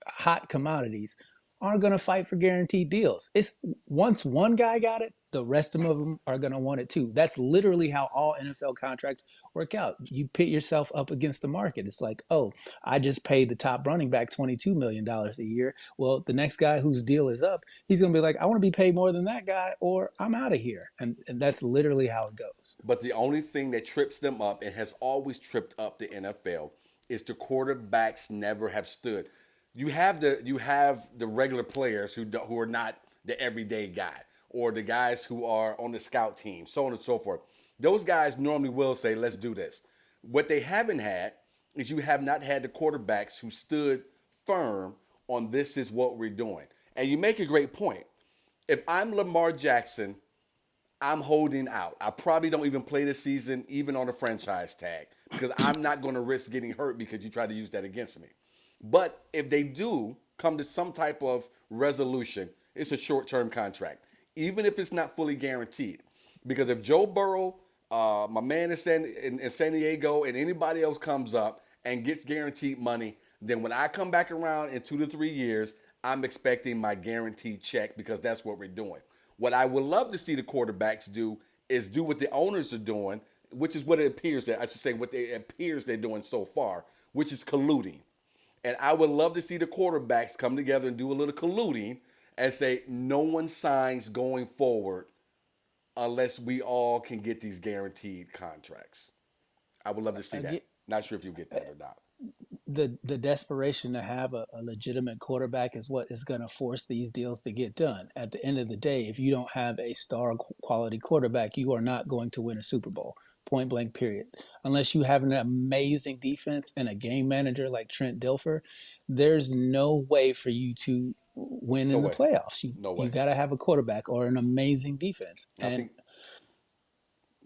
hot commodities aren't going to fight for guaranteed deals. It's once one guy got it, the rest of them are going to want it too. That's literally how all NFL contracts work out. You pit yourself up against the market. It's like, oh, I just paid the top running back $22 million a year. Well, the next guy whose deal is up, he's going to be like, I want to be paid more than that guy, or I'm out of here. And that's literally how it goes. But the only thing that trips them up and has always tripped up the NFL is the quarterbacks never have stood. You have the regular players who are not the everyday guy or the guys who are on the scout team, so on and so forth. Those guys normally will say, "Let's do this." What they haven't had is you have not had the quarterbacks who stood firm on this is what we're doing. And you make a great point. If I'm Lamar Jackson, I'm holding out. I probably don't even play this season, even on a franchise tag, because I'm not going to risk getting hurt because you try to use that against me. But if they do come to some type of resolution, it's a short-term contract, even if it's not fully guaranteed. Because if Joe Burrow, my man in San Diego, and anybody else comes up and gets guaranteed money, then when I come back around in 2 to 3 years, I'm expecting my guaranteed check because that's what we're doing. What I would love to see the quarterbacks do is do what the owners are doing, which is what it appears that I should say what it appears they're doing so far, which is colluding. And I would love to see the quarterbacks come together and do a little colluding and say no one signs going forward unless we all can get these guaranteed contracts. I would love to see that. Not sure if you get that or not. The desperation to have a legitimate quarterback is what is going to force these deals to get done. At the end of the day, if you don't have a star quality quarterback, you are not going to win a Super Bowl. Point blank, period. Unless you have an amazing defense and a game manager like Trent Dilfer, there's no way for you to win No in the way. playoffs. No You way. got to have a quarterback or an amazing defense. I And think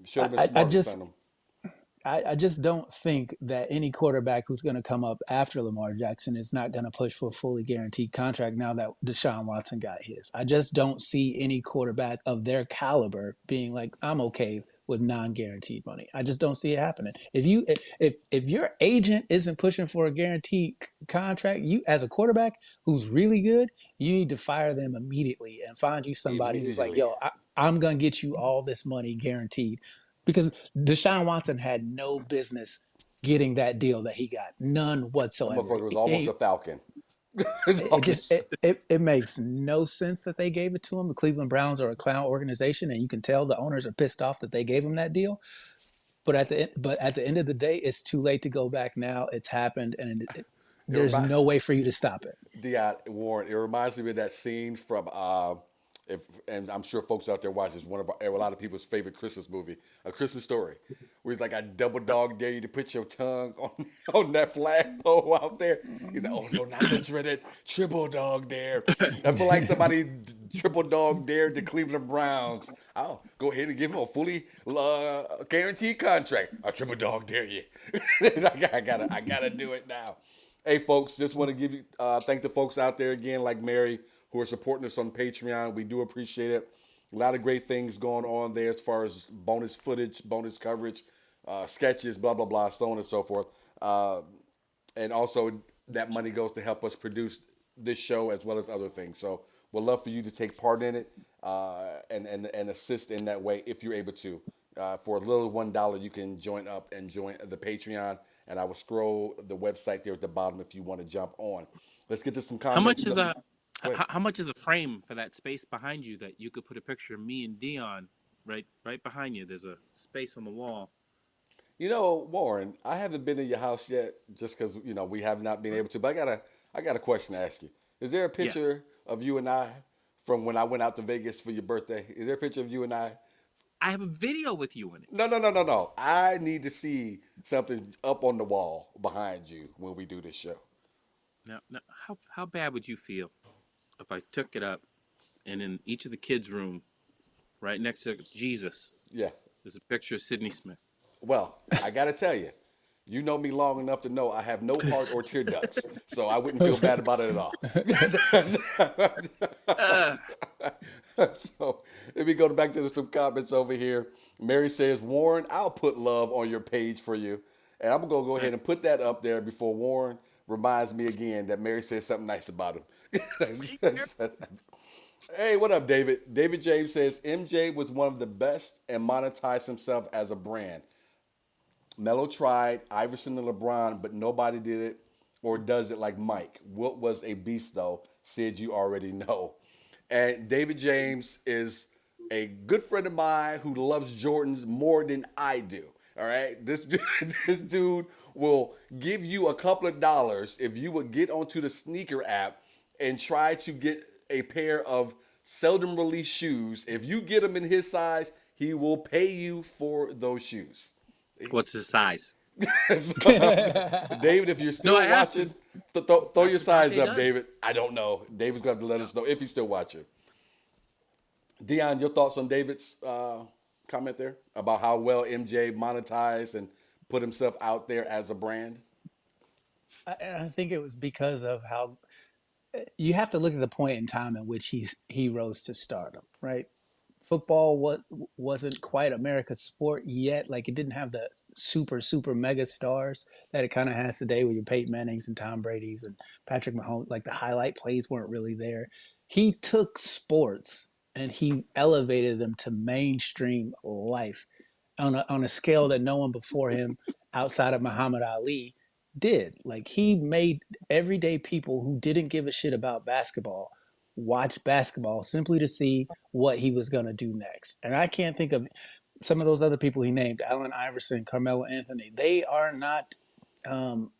should have been I smart to just sign them. I just don't think that any quarterback who's going to come up after Lamar Jackson is not going to push for a fully guaranteed contract now that Deshaun Watson got his. I just don't see any quarterback of their caliber being like, I'm okay with non-guaranteed money. I just don't see it happening. If your agent isn't pushing for a guaranteed contract, you as a quarterback who's really good, you need to fire them immediately and find you somebody who's like, Immediately. yo, I'm gonna get you all this money guaranteed because Deshaun Watson had no business getting that deal that he got. None That whatsoever. motherfucker was almost a It, Falcon. It's it just almost- it makes no sense that they gave it to him. The Cleveland Browns are a clown organization, and you can tell the owners are pissed off that they gave him that deal. But at the end of the day, it's too late to go back now. It's happened, and it there's remind no way for you to stop it. Deon Warren. It reminds me of that scene from if and I'm sure folks out there watch this, one of a lot of people's favorite Christmas movie, A Christmas Story, where he's like, "I double dog dare you to put your tongue on on that flagpole out there." He's like, "Oh no, not the dreaded triple dog dare." I feel like somebody triple dog dared the Cleveland Browns. I'll go ahead and give him a fully guaranteed contract. I triple dog dare you. I gotta do it now. Hey, folks, just want to give you thank the folks out there again, like Mary, who are supporting us on Patreon. We do appreciate it. A lot of great things going on there as far as bonus footage, bonus coverage, sketches, blah blah blah, so on and so forth. And also that money goes to help us produce this show as well as other things. So we'd love for you to take part in it and assist in that way if you're able to. For a little $1, you can join up and join the Patreon, and I will scroll the website there at the bottom if you want to jump on. Let's get to some How comments. much is a Go ahead. how much is a frame for that space behind you that you could put a picture of me and Deon right behind you? There's a space on the wall. You know, Warren, I haven't been to your house yet, just because we have not been able to. But I got a question to ask you. Is there a Yeah, picture of you and I from when I went out to Vegas for your birthday? Is there a picture of you and I? I have a video with you in it. No, no, no, no, no. I need to see something up on the wall behind you when we do this show. Now, how bad would you feel if I took it up and in each of the kids' room, right next to Jesus, Yeah. there's a picture of Sidney Smith? Well, I got to tell you, you know me long enough to know I have no heart or tear ducts, so I wouldn't feel bad about it at all. Uh, So let me go back to some comments over here. Mary says, Warren, I'll put love on your page for you. And I'm going to go ahead and put that up there before Warren reminds me again that Mary said something nice about him. Hey, what up, David? David James says, MJ was one of the best and monetized himself as a brand. Melo tried, Iverson and LeBron, but nobody did it or does it like Mike. Wilt was a beast, though. Sid, you already know. And David James is a good friend of mine who loves Jordans more than I do. All right, this dude will give you a couple of dollars if you would get onto the sneaker app and try to get a pair of seldom released shoes. If you get them in his size, he will pay you for those shoes. what's his size? So, David, if you're No, still I asked watching, his. throw your That's what size Dante up, does. David. I don't know. David's going to have to let us know if he's still watching. Deon, your thoughts on David's comment there about how well MJ monetized and put himself out there as a brand? I think it was because of how you have to look at the point in time in which he rose to stardom, right? Football wasn't quite America's sport yet. Like it didn't have the super mega stars that it kind of has today with your Peyton Mannings and Tom Brady's and Patrick Mahomes. Like the highlight plays weren't really there. He took sports and he elevated them to mainstream life on a scale that no one before him outside of Muhammad Ali did. Like he made everyday people who didn't give a shit about basketball watch basketball simply to see what he was going to do next. And I can't think of some of those other people he named, Allen Iverson, Carmelo Anthony. They are not um,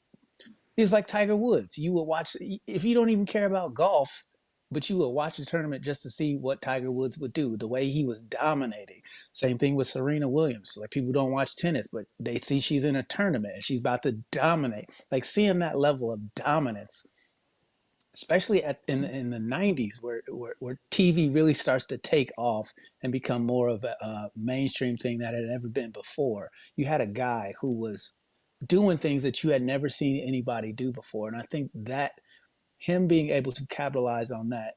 he's like Tiger Woods. You would watch if you don't even care about golf, but you would watch a tournament just to see what Tiger Woods would do, the way he was dominating. Same thing with Serena Williams. Like people don't watch tennis, but they see she's in a tournament and she's about to dominate. Like seeing that level of dominance, especially in the 90s where TV really starts to take off and become more of a mainstream thing that had ever been before. You had a guy who was doing things that you had never seen anybody do before. And I think that him being able to capitalize on that,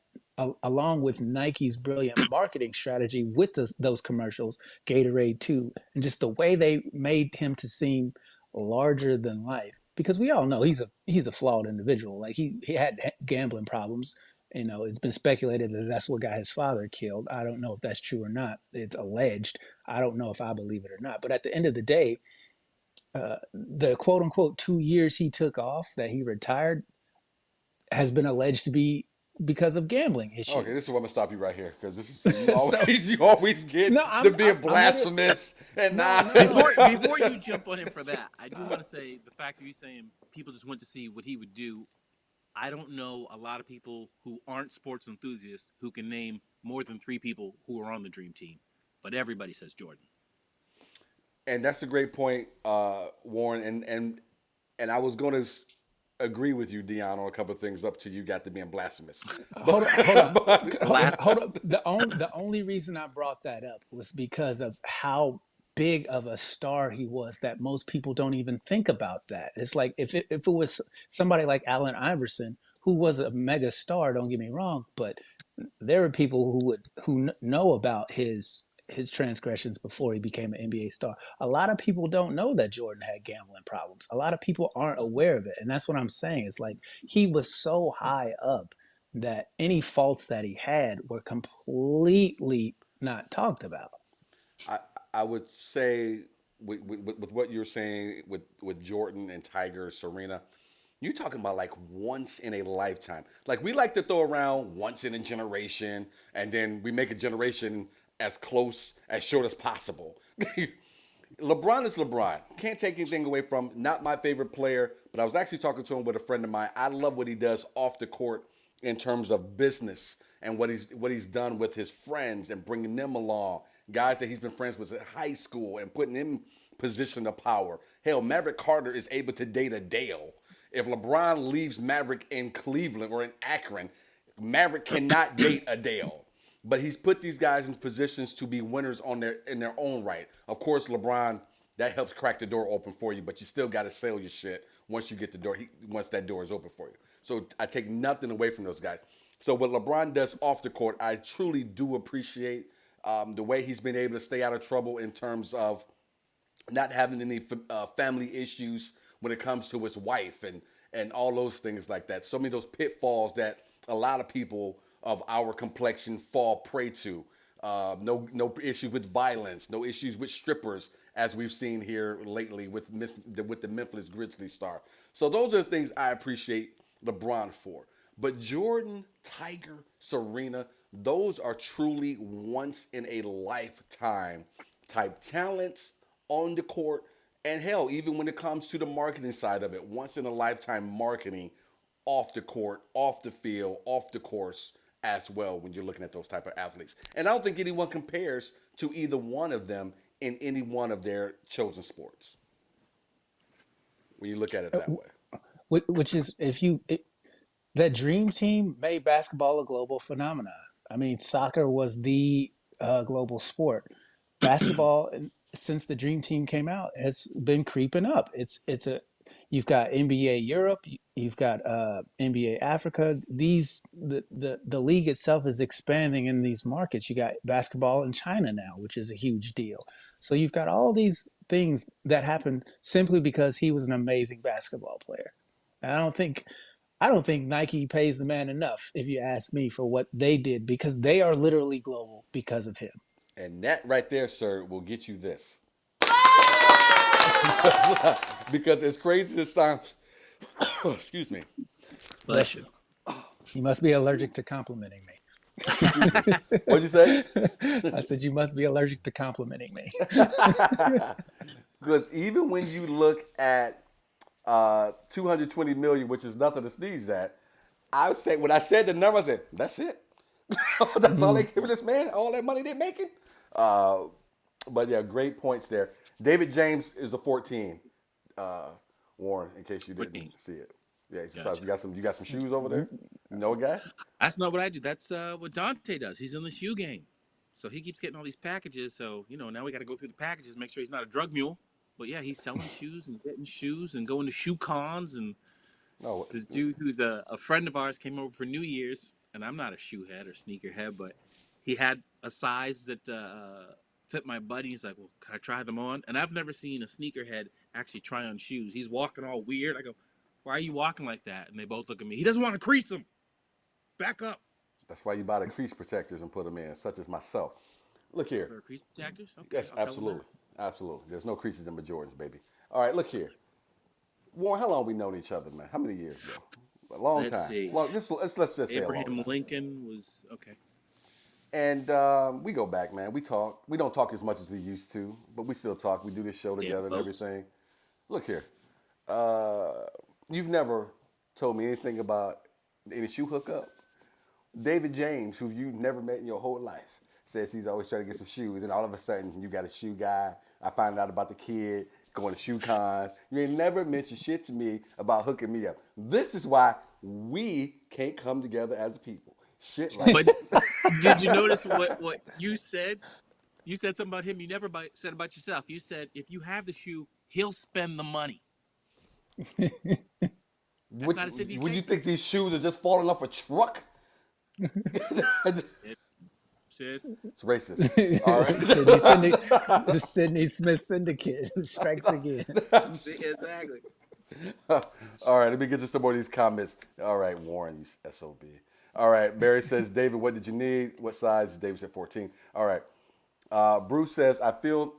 along with Nike's brilliant marketing strategy with those commercials, Gatorade too, and just the way they made him to seem larger than life. Because we all know he's a flawed individual. Like he had gambling problems. You know, it's been speculated that that's what got his father killed. I don't know if that's true or not. It's alleged. I don't know if I believe it or not. But at the end of the day, the quote unquote 2 years he took off that he retired has been alleged to be because of gambling Okay, issues. this is where I'm gonna stop you right here because this is see, you So always you always get no, the being I'm literally blasphemous and no, not. no, no, no. Before you jump on him for that, I do want to say the fact that you're saying people just went to see what he would do. I don't know a lot of people who aren't sports enthusiasts who can name more than three people who are on the dream team, but everybody says Jordan. And that's a great point, Warren. And I was going to agree with you, Deon, on a couple of things up to you got to being blasphemous. Hold on, hold on, Blast. hold on. The only reason I brought that up was because of how big of a star he was that most people don't even think about that. It's like if it was somebody like Allen Iverson who was a mega star, don't get me wrong, but there are people who know about his transgressions before he became an NBA star. A lot of people don't know that Jordan had gambling problems. A lot of people aren't aware of it, and that's what I'm saying. It's like he was so high up that any faults that he had were completely not talked about. I I would say with what you're saying with Jordan and Tiger, Serena, you're talking about like once in a lifetime. Like we like to throw around once in a generation, and then we make a generation as close as short as possible. LeBron is LeBron. Can't take anything away from. Not my favorite player, but I was actually talking to him with a friend of mine. I love what he does off the court in terms of business and what he's done with his friends and bringing them along. Guys that he's been friends with at high school and putting them in position of power. Hell, Maverick Carter is able to date Adele. If LeBron leaves Maverick in Cleveland or in Akron, Maverick cannot date Adele. But he's put these guys in positions to be winners on their own right. Of course, LeBron, that helps crack the door open for you, but you still got to sell your shit once you get the door. Once that door is open for you. So I take nothing away from those guys. So what LeBron does off the court, I truly do appreciate the way he's been able to stay out of trouble in terms of not having any family issues when it comes to his wife and all those things like that. So many of those pitfalls that a lot of people of our complexion fall prey to. No issues with violence, no issues with strippers, as we've seen here lately with the Memphis Grizzlies star. So those are the things I appreciate LeBron for. But Jordan, Tiger, Serena, those are truly once in a lifetime type talents on the court. And hell, even when it comes to the marketing side of it, once in a lifetime marketing off the court, off the field, off the course as well when you're looking at those type of athletes. And I don't think anyone compares to either one of them in any one of their chosen sports when you look at it that way. Which is that dream team made basketball a global phenomenon. I mean, soccer was the global sport. Basketball, since the dream team came out, has been creeping up. You've got NBA Europe, you've got NBA Africa. The league itself is expanding in these markets. You got basketball in China now, which is a huge deal. So you've got all these things that happen simply because he was an amazing basketball player. And I don't think Nike pays the man enough, if you ask me, for what they did because they are literally global because of him. And that right there, sir, will get you this. Because it's crazy this time. Excuse me. Bless you. You must be allergic to complimenting me. What'd you say? I said you must be allergic to complimenting me. Because even when you look at 220 million, which is nothing to sneeze at, I say when I said the number, I said that's it. That's all they giving this man, all that money they're making. But yeah, great points there. David James is the 14. Warren, in case you didn't see it. Yeah, Gotcha. you got some shoes over there. You know a guy? That's not what I do. That's what Dante does. He's in the shoe game. So he keeps getting all these packages. So, now we got to go through the packages, make sure he's not a drug mule. But yeah, he's selling shoes and getting shoes and going to shoe cons. And No. this dude who's a friend of ours came over for New Year's. And I'm not a shoe head or sneaker head, but he had a size that fit my buddy. He's like, well, can I try them on? And I've never seen a sneakerhead actually try on shoes. He's walking all weird. I go, why are you walking like that? And they both look at me. He doesn't want to crease them. Back up. That's why you buy the crease protectors and put them in, such as myself. Look here. For crease protectors? Okay, Yes, I'll tell him absolutely. Absolutely. There's no creases in my Jordans, baby. All right, look here. Warren, how long we known each other, man? How many years, bro? A long Let's time. see. Well, let's just say a long Abraham time. Lincoln was okay. And we go back, man. We talk. We don't talk as much as we used to, but we still talk. We do this show Damn together and close. everything. Look here. Uh, you've never told me anything about any shoe hookup. David James, who you've never met in your whole life, says he's always trying to get some shoes, and all of a sudden you got a shoe guy. I find out about the kid going to shoe cons. You ain't never mentioned shit to me about hooking me up. This is why we can't come together as a people. Shit like But this. did you notice what you said? You said something about him. You never said about yourself. You said if you have the shoe, he'll spend the money. That's Would, not a Sidney would you statement. think these shoes are just falling off a truck? It said It's racist. All right. The Sidney Smith syndicate strikes again. exactly. All right, let me get to some more of these comments. All right, Warren, you SOB. All right, Barry says, David, what did you need? What size? David said 14. All right. Bruce says, I feel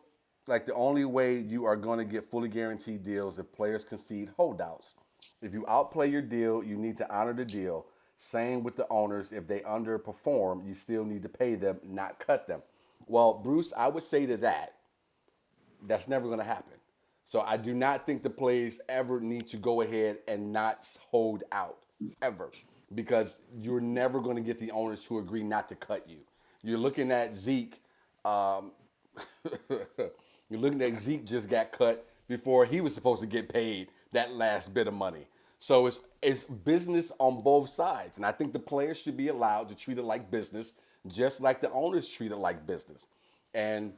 like the only way you are going to get fully guaranteed deals if players concede holdouts. If you outplay your deal, you need to honor the deal. Same with the owners. If they underperform, you still need to pay them, not cut them. Well, Bruce, I would say to that, that's never going to happen. So I do not think the players ever need to go ahead and not hold out, ever, because you're never going to get the owners who agree not to cut you. You're looking at Zeke. Um, you're looking at Zeke just got cut before he was supposed to get paid that last bit of money. So it's business on both sides, and I think the players should be allowed to treat it like business, just like the owners treat it like business. And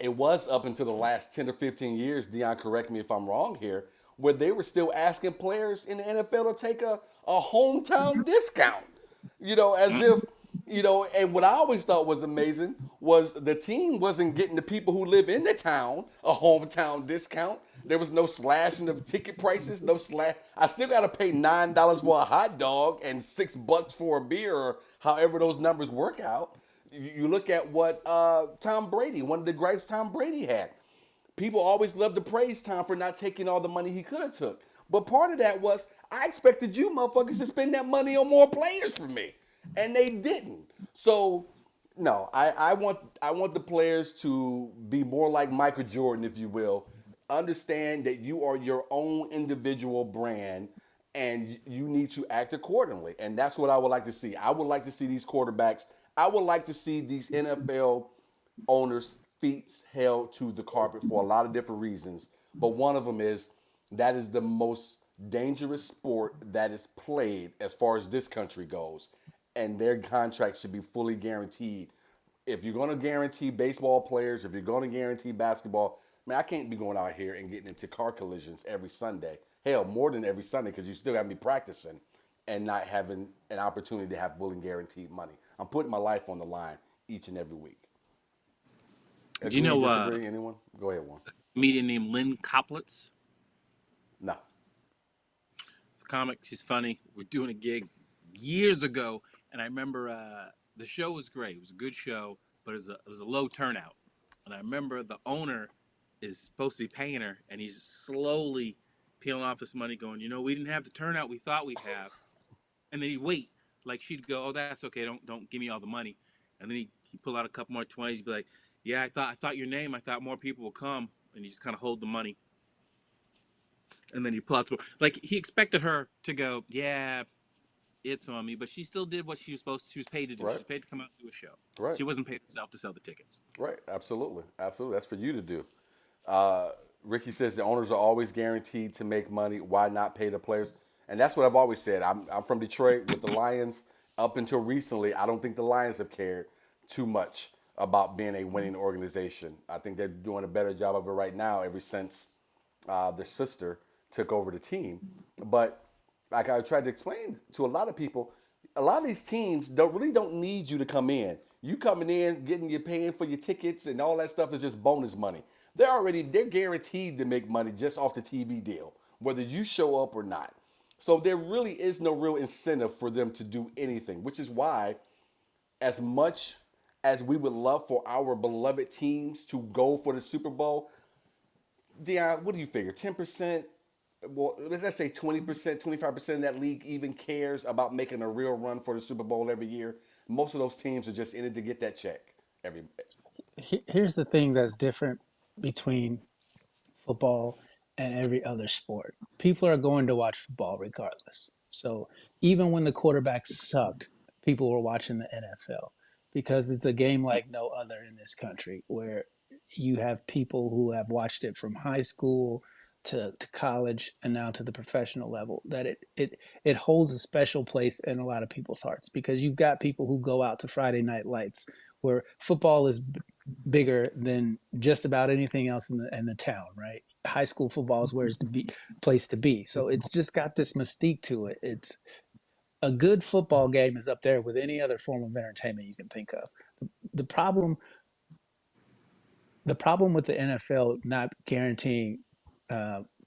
it was up until the last 10 or 15 years, Deon, correct me if I'm wrong here, where they were still asking players in the NFL to take a hometown discount. As if, and what I always thought was amazing was the team wasn't getting the people who live in the town a hometown discount. There was no slashing of ticket prices, no slash. I still got to pay $9 for a hot dog and $6 for a beer, or however those numbers work out. You look at what Tom Brady, one of the gripes Tom Brady had. People always loved to praise Tom for not taking all the money he could have took. But part of that was I expected you motherfuckers to spend that money on more players for me, and they didn't. So no, I want the players to be more like Michael Jordan, if you will. Understand that you are your own individual brand, and you need to act accordingly. And that's what I would like to see. I would like to see these quarterbacks. I would like to see these NFL owners' feet held to the carpet for a lot of different reasons. But one of them is that is the most dangerous sport that is played as far as this country goes. And their contracts should be fully guaranteed. If you're going to guarantee baseball players, if you're going to guarantee basketball, man, I can't be going out here and getting into car collisions every Sunday. Hell, more than every Sunday, because you still got me practicing and not having an opportunity to have fully guaranteed money. I'm putting my life on the line each and every week. Do you Agree, know disagree, anyone? Go ahead, one. a comedian named Lynn Coplitz? No. Comic. She's funny. We're doing a gig years ago, and I remember the show was great. It was a good show, but it was a low turnout. And I remember the owner is supposed to be paying her, and he's slowly peeling off this money, going, we didn't have the turnout we thought we'd have. And then he'd wait, like she'd go, oh, that's okay. Don't give me all the money. And then he pull out a couple more 20s. He'd be like, yeah, I thought your name. I thought more people will come. And he just kind of hold the money. And then he pull out like he expected her to go, yeah, it's on me, but she still did what she was supposed to. She was paid to do. She Right. was paid to come out and do a show. Right. She wasn't paid herself to sell the tickets. Right. Absolutely. Absolutely. That's for you to do. Uh, Ricky says the owners are always guaranteed to make money. Why not pay the players? And that's what I've always said. I'm from Detroit with the Lions. Up until recently, I don't think the Lions have cared too much about being a winning organization. I think they're doing a better job of it right now ever since their sister took over the team. But like I tried to explain to a lot of people, a lot of these teams don't need you to come in. You coming in, getting you paying for your tickets and all that stuff is just bonus money. They're guaranteed to make money just off the TV deal, whether you show up or not. So there really is no real incentive for them to do anything, which is why, as much as we would love for our beloved teams to go for the Super Bowl, Deon, what do you figure? 10%? Well, let's say 20%, 25% of that league even cares about making a real run for the Super Bowl every year. Most of those teams are just in it to get that check. Every Here's the thing that's different between football and every other sport. People are going to watch football regardless. So even when the quarterbacks sucked, people were watching the NFL because it's a game like no other in this country where you have people who have watched it from high school to college and now to the professional level, that it holds a special place in a lot of people's hearts because you've got people who go out to Friday night lights where football is bigger than just about anything else in the town, right? High school football is where it's the place to be. So it's just got this mystique to it. It's a good football game is up there with any other form of entertainment you can think of. The problem the problem with the NFL not guaranteeing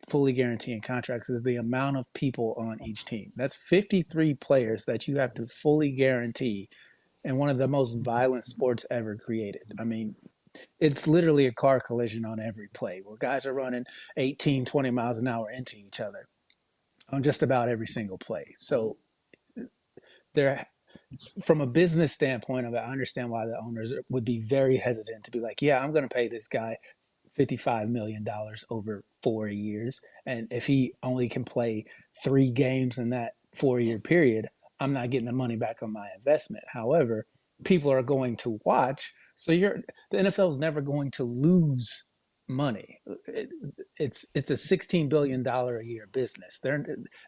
fully guaranteeing contracts is the amount of people on each team. That's 53 players that you have to fully guarantee in one of the most violent sports ever created. I mean, it's literally a car collision on every play where guys are running 18, 20 miles an hour into each other on just about every single play. So there, from a business standpoint of it, I understand why the owners would be very hesitant to be like, yeah, I'm going to pay this guy $55 million over 4 years. And if he only can play 3 games in that 4 year period, I'm not getting the money back on my investment. However, people are going to watch. So the NFL is never going to lose money. It's a $16 billion a year business.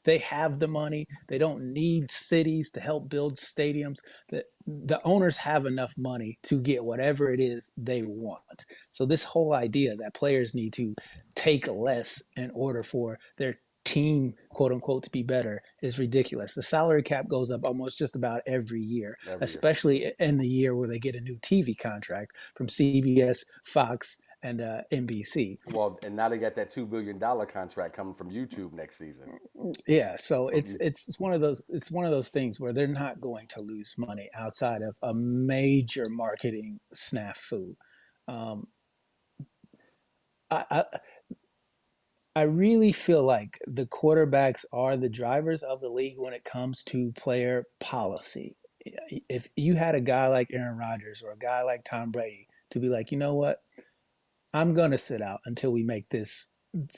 They have the money. They don't need cities to help build stadiums. The owners have enough money to get whatever it is they want. So this whole idea that players need to take less in order for their team, quote unquote, to be better is ridiculous. The salary cap goes up almost just about every year, every year. especially in the year where they get a new TV contract from CBS, Fox, and NBC. Well, and now they got that $2 billion contract coming from YouTube next season. Yeah, so From it's one of those things where they're not going to lose money outside of a major marketing snafu. Um, I, I I really feel like the quarterbacks are the drivers of the league when it comes to player policy. If you had a guy like Aaron Rodgers or a guy like Tom Brady to be like, you know what, I'm going to sit out until we make this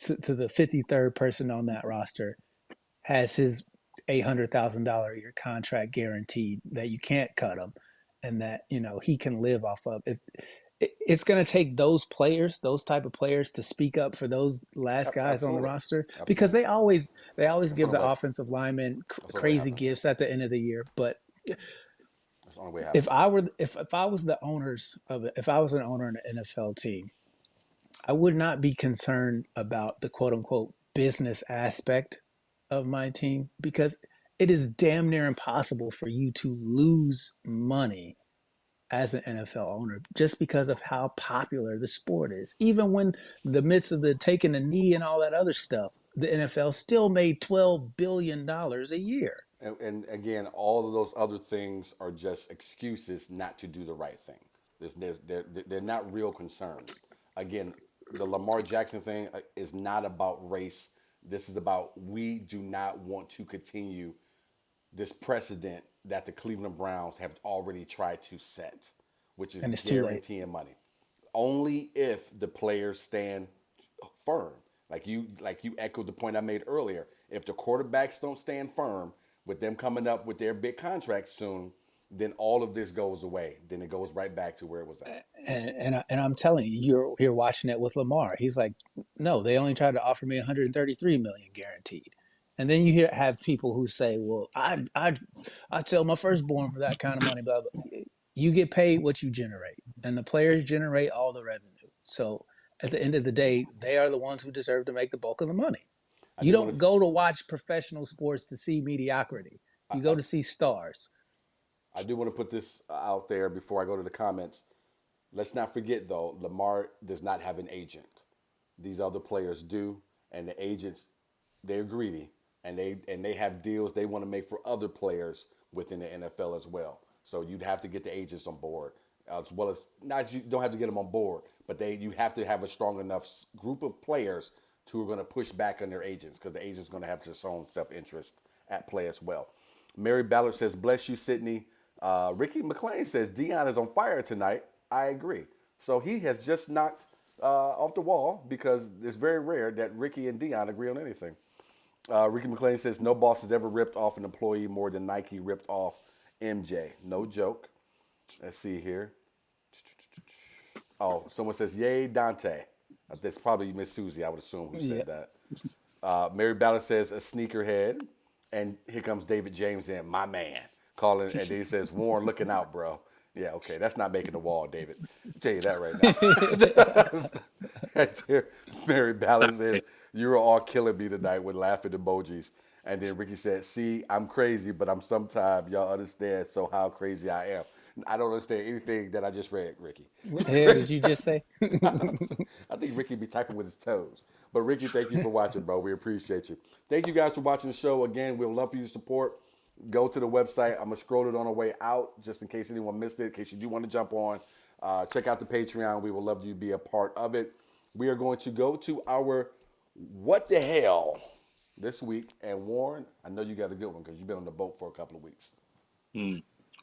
to the 53rd person on that roster has his $800,000 a year contract guaranteed that you can't cut him and that he can live off of. It's going to take those players, those type of players, to speak up for those last guys on the absolutely, roster because absolutely. they always That's the give only the way. offensive linemen That's the only way it crazy happens. gifts at the end of the year. But That's the only way it if happens. I were if I was the owners of it, if I was an owner in an NFL team, I would not be concerned about the quote unquote business aspect of my team because it is damn near impossible for you to lose money as an NFL owner just because of how popular the sport is. Even when the midst of the taking a knee and all that other stuff, the NFL still made $12 billion a year. And again, all of those other things are just excuses not to do the right thing. They're not real concerns. Again, the Lamar Jackson thing is not about race. This is about we do not want to continue this precedent that the Cleveland Browns have already tried to set, which is And it's too late. guaranteeing money. Only if the players stand firm. Like you echoed the point I made earlier. If the quarterbacks don't stand firm with them coming up with their big contracts soon, then all of this goes away. Then it goes right back to where it was at. And I'm telling you, you're watching it with Lamar. He's like, no, they only tried to offer me 133 million guaranteed. And then have people who say, well, I sell my firstborn for that kind of money. Blah blah. You get paid what you generate, and the players generate all the revenue. So at the end of the day, they are the ones who deserve to make the bulk of the money. I You do want don't to. go to watch professional sports to see mediocrity. You go to see stars. I do want to put this out there before I go to the comments. Let's not forget though, Lamar does not have an agent. These other players do, and the agents, they're greedy, and they have deals they want to make for other players within the NFL as well. So you'd have to get the agents on board. as well as not you don't have to get them on board, but you have to have a strong enough group of players who are going to push back on their agents because the agent's going to have their own self interest at play as well. Mary Ballard says, "Bless you, Sydney." Ricky McLean says Deon is on fire tonight. I agree. So he has just knocked off the wall because it's very rare that Ricky and Deon agree on anything. Ricky McLean says no boss has ever ripped off an employee more than Nike ripped off MJ. No joke. Let's see here. Oh, someone says, "Yay, Dante." That's probably Miss Susie, I would assume, who said Yep. that. Mary Ballard says, "A sneakerhead." And here comes David James in, my man, calling. And then he says, "Warren, looking out, bro." Yeah, okay, that's not making the wall, David. I'll tell you that right now. And there, Mary Ballard says, "You're all killing me tonight" with laughing emojis. And then Ricky said, "See, I'm crazy, but I'm sometimes, y'all understand, so how crazy I am." I don't understand anything that I just read, Ricky. What the hell did you just say? I think Ricky be typing with his toes. But Ricky, thank you for watching, bro. We appreciate you. Thank you guys for watching the show. Again, we'd love for you to support. Go to the website. I'm going to scroll it on the way out just in case anyone missed it, in case you do want to jump on. Check out the Patreon. We would love you to be a part of it. We are going to go to our What the Hell this week. And Warren, I know you got a good one because you've been on the boat for a couple of weeks.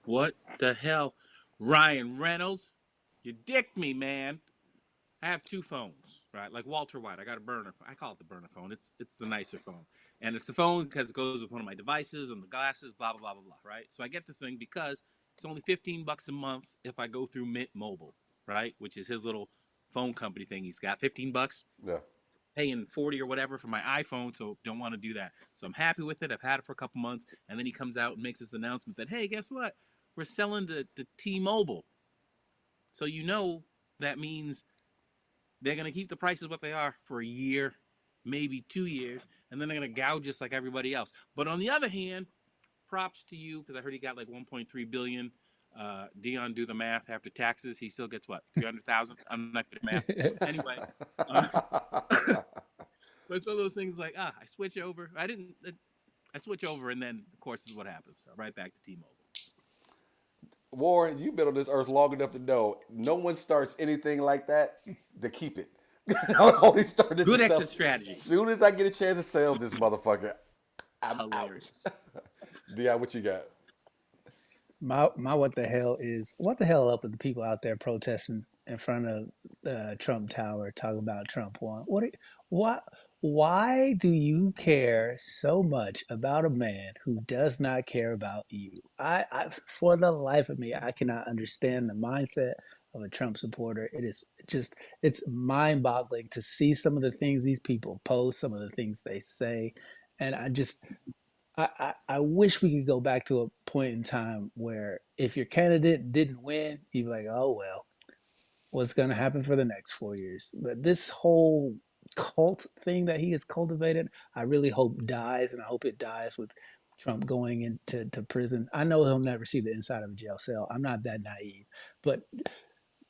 What the hell? Ryan Reynolds, you dicked me, man. I have two phones, right? Like Walter White, I got a burner. I call it the burner phone. It's the nicer phone, and it's the phone because it goes with one of my devices and the glasses. Blah blah blah blah blah. Right? So I get this thing because it's only $15 a month if I go through Mint Mobile, right? Which is his little phone company thing. He's got $15. Yeah. Paying 40 or whatever for my iPhone, so don't want to do that. So I'm happy with it. I've had it for a couple months, and then he comes out and makes this announcement that, hey, guess what? We're selling to T-Mobile. So that means they're going to keep the prices what they are for a year, maybe 2 years, and then they're going to gouge us like everybody else. But on the other hand, props to you, because I heard he got like 1.3 billion. Deon, do the math after taxes. He still gets what, 300,000? I'm not good at math. Anyway, but it's one of those things like, I switch over. I switch over, and then of course is what happens. So right back to T-Mobile. Warren, you've been on this earth long enough to know no one starts anything like that to keep it. I only started Good to sell. exit strategy. As soon as I get a chance to sell this motherfucker, I'm Hilarious. out. Dion, what you got? My what the hell is what the hell up with the people out there protesting in front of Trump Tower talking about Trump won? Why do you care so much about a man who does not care about you? I for the life of me, I cannot understand the mindset of a Trump supporter. It is just it's mind-boggling to see some of the things these people post, some of the things they say, and I wish we could go back to a point in time where if your candidate didn't win, you'd be like, oh, well, what's going to happen for the next 4 years? But this whole cult thing that he has cultivated, I really hope dies, and I hope it dies with Trump going into prison. I know he'll never see the inside of a jail cell. I'm not that naive. But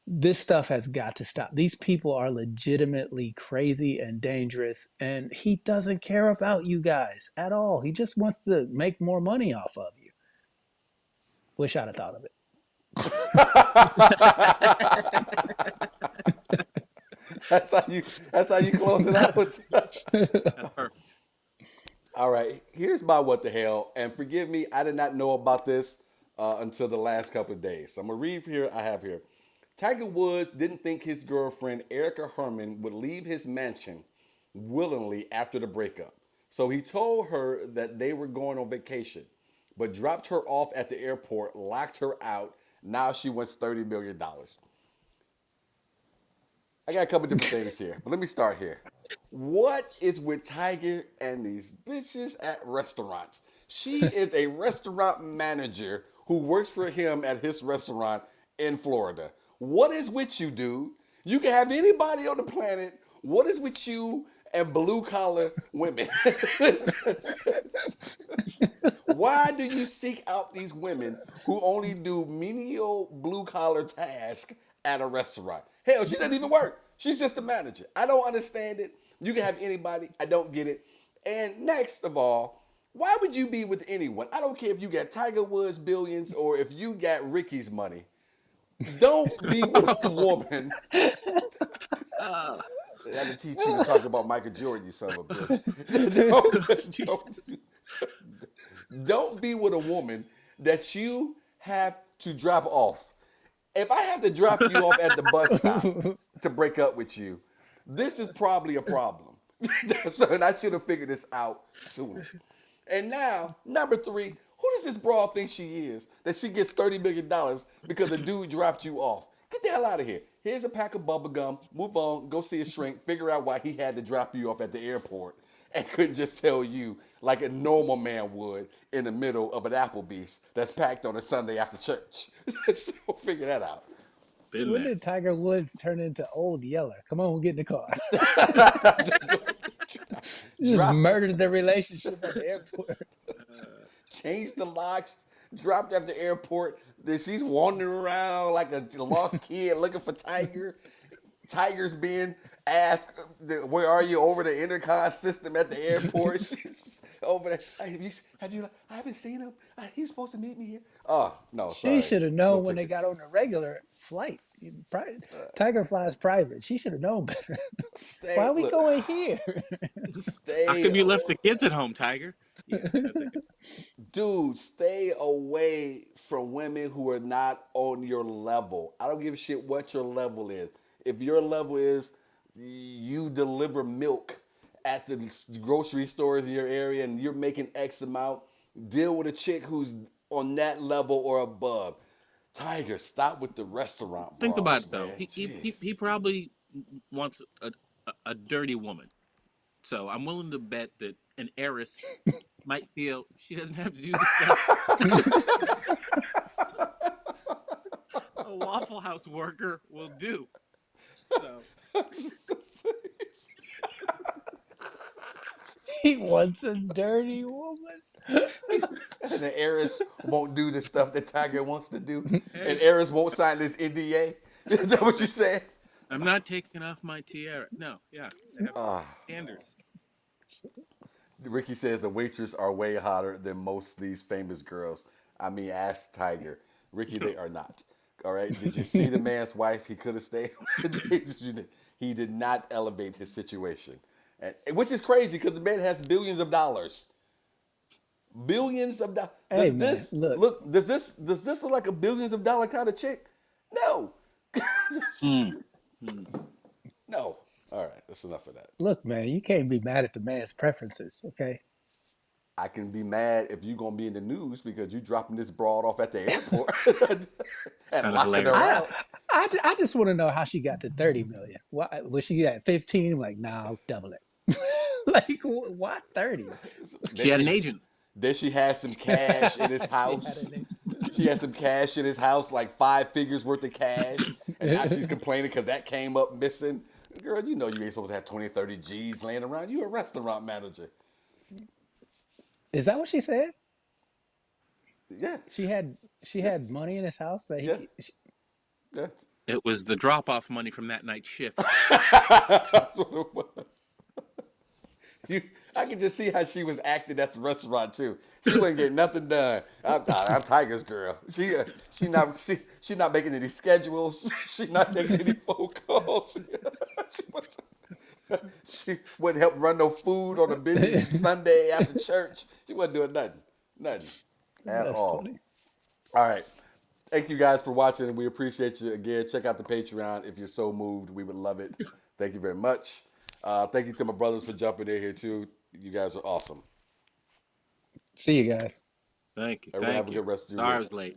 this stuff has got to stop. These people are legitimately crazy and dangerous, and he doesn't care about you guys at all. He just wants to make more money off of you. Wish I'd have thought of it. That's how you close it out. That's perfect. All right, here's my what the hell, and forgive me, I did not know about this until the last couple of days. So I'm gonna read here. I have here. Tiger Woods didn't think his girlfriend Erica Herman would leave his mansion willingly after the breakup, so he told her that they were going on vacation, but dropped her off at the airport, locked her out. Now she wants $30 million. I got a couple different things here, but let me start here. What is with Tiger and these bitches at restaurants? She is a restaurant manager who works for him at his restaurant in Florida. What is with you, dude? You can have anybody on the planet. What is with you and blue collar women? Why do you seek out these women who only do menial blue collar tasks at a restaurant? Hell, she doesn't even work. She's just a manager. I don't understand it. You can have anybody. I don't get it. And next of all, why would you be with anyone? I don't care if you got Tiger Woods billions or if you got Ricky's money. Don't be with a woman. Uh, I can teach you to talk about Michael Jordan, you son of a bitch. don't, Jesus. don't be with a woman that you have to drop off. If I have to drop you off at the bus stop to break up with you, this is probably a problem. So, and I should have figured this out sooner. And now, number three, who does this broad think she is that she gets $30 million because the dude dropped you off? Get the hell out of here. Here's a pack of bubble gum. Move on. Go see a shrink. Figure out why he had to drop you off at the airport and couldn't just tell you like a normal man would in the middle of an Applebee's that's packed on a Sunday after church. So figure that out. Been When there. did Tiger Woods turn into Old Yeller? Come on, we'll get in the car. Just Drop, murdered the relationship at the airport. change the locks, dropped at the airport. Then she's wandering around like a lost kid looking for Tiger. Tiger's being asked, "Where are you?" over the intercom system at the airport. She's over there. I haven't seen him. He was supposed to meet me here. Oh no, sorry. She should have No known when they tickets. got on the regular flight. Tiger flies private. She should have known better. Why are we Look, going here? How come you left stay, the kids at home, Tiger? Yeah, that's a good. dude. Stay away from women who are not on your level. I don't give a shit what your level is. If your level is you deliver milk at the grocery stores in your area and you're making X amount, deal with a chick who's on that level or above. Tiger, stop with the restaurant Think about bras, it though. man. He Jeez. probably wants a dirty woman. So I'm willing to bet that an heiress might feel she doesn't have to do the stuff a Waffle House worker will do. So He wants a dirty woman. And the heiress won't do the stuff that Tiger wants to do. And heiress won't sign this NDA. Is that what you said? I'm not taking off my tiara. No, yeah, they have standards. Ricky says the waitresses are way hotter than most of these famous girls. I mean, ask Tiger. Ricky, they are not. All right. Did you see the man's wife? He could have stayed. He did not elevate his situation, and, which is crazy because the man has billions of dollars. Billions of dollars. Hey, Does man, this look. look? Does this look like a billions of dollar kind of chick? No. No. All right. That's enough of that. Look, man, you can't be mad at the man's preferences, okay? I can be mad if you're gonna be in the news because you dropping this broad off at the airport and Kind of locking her hilarious. out. I just want to know how she got to 30 million. Why was she at 15? Like, nah, I'll double it. Like, why 30? She had an agent. Then she has some cash in his house. She has some cash in his house, like 5 figures worth of cash. And now she's complaining because that came up missing. Girl, you know you ain't supposed to have 20, 30 G's laying around. You're a restaurant manager. Is that what she said? Yeah. She had money in his house that Yeah. she, Yeah. It was the drop-off money from that night's shift. That's what it was. I can just see how she was acting at the restaurant too. She wasn't getting nothing done. I'm Tiger's girl. She not making any schedules. She's not taking any phone calls. She wouldn't help run no food on a busy Sunday after church. She wasn't doing nothing at that's all. funny. All right. Thank you guys for watching, and we appreciate you again. Check out the Patreon if you're so moved. We would love it. Thank you very much. Thank you to my brothers for jumping in here too. You guys are awesome. See you guys. Thank you. Everyone have Thank a you. good rest of your Sorry I week. was late.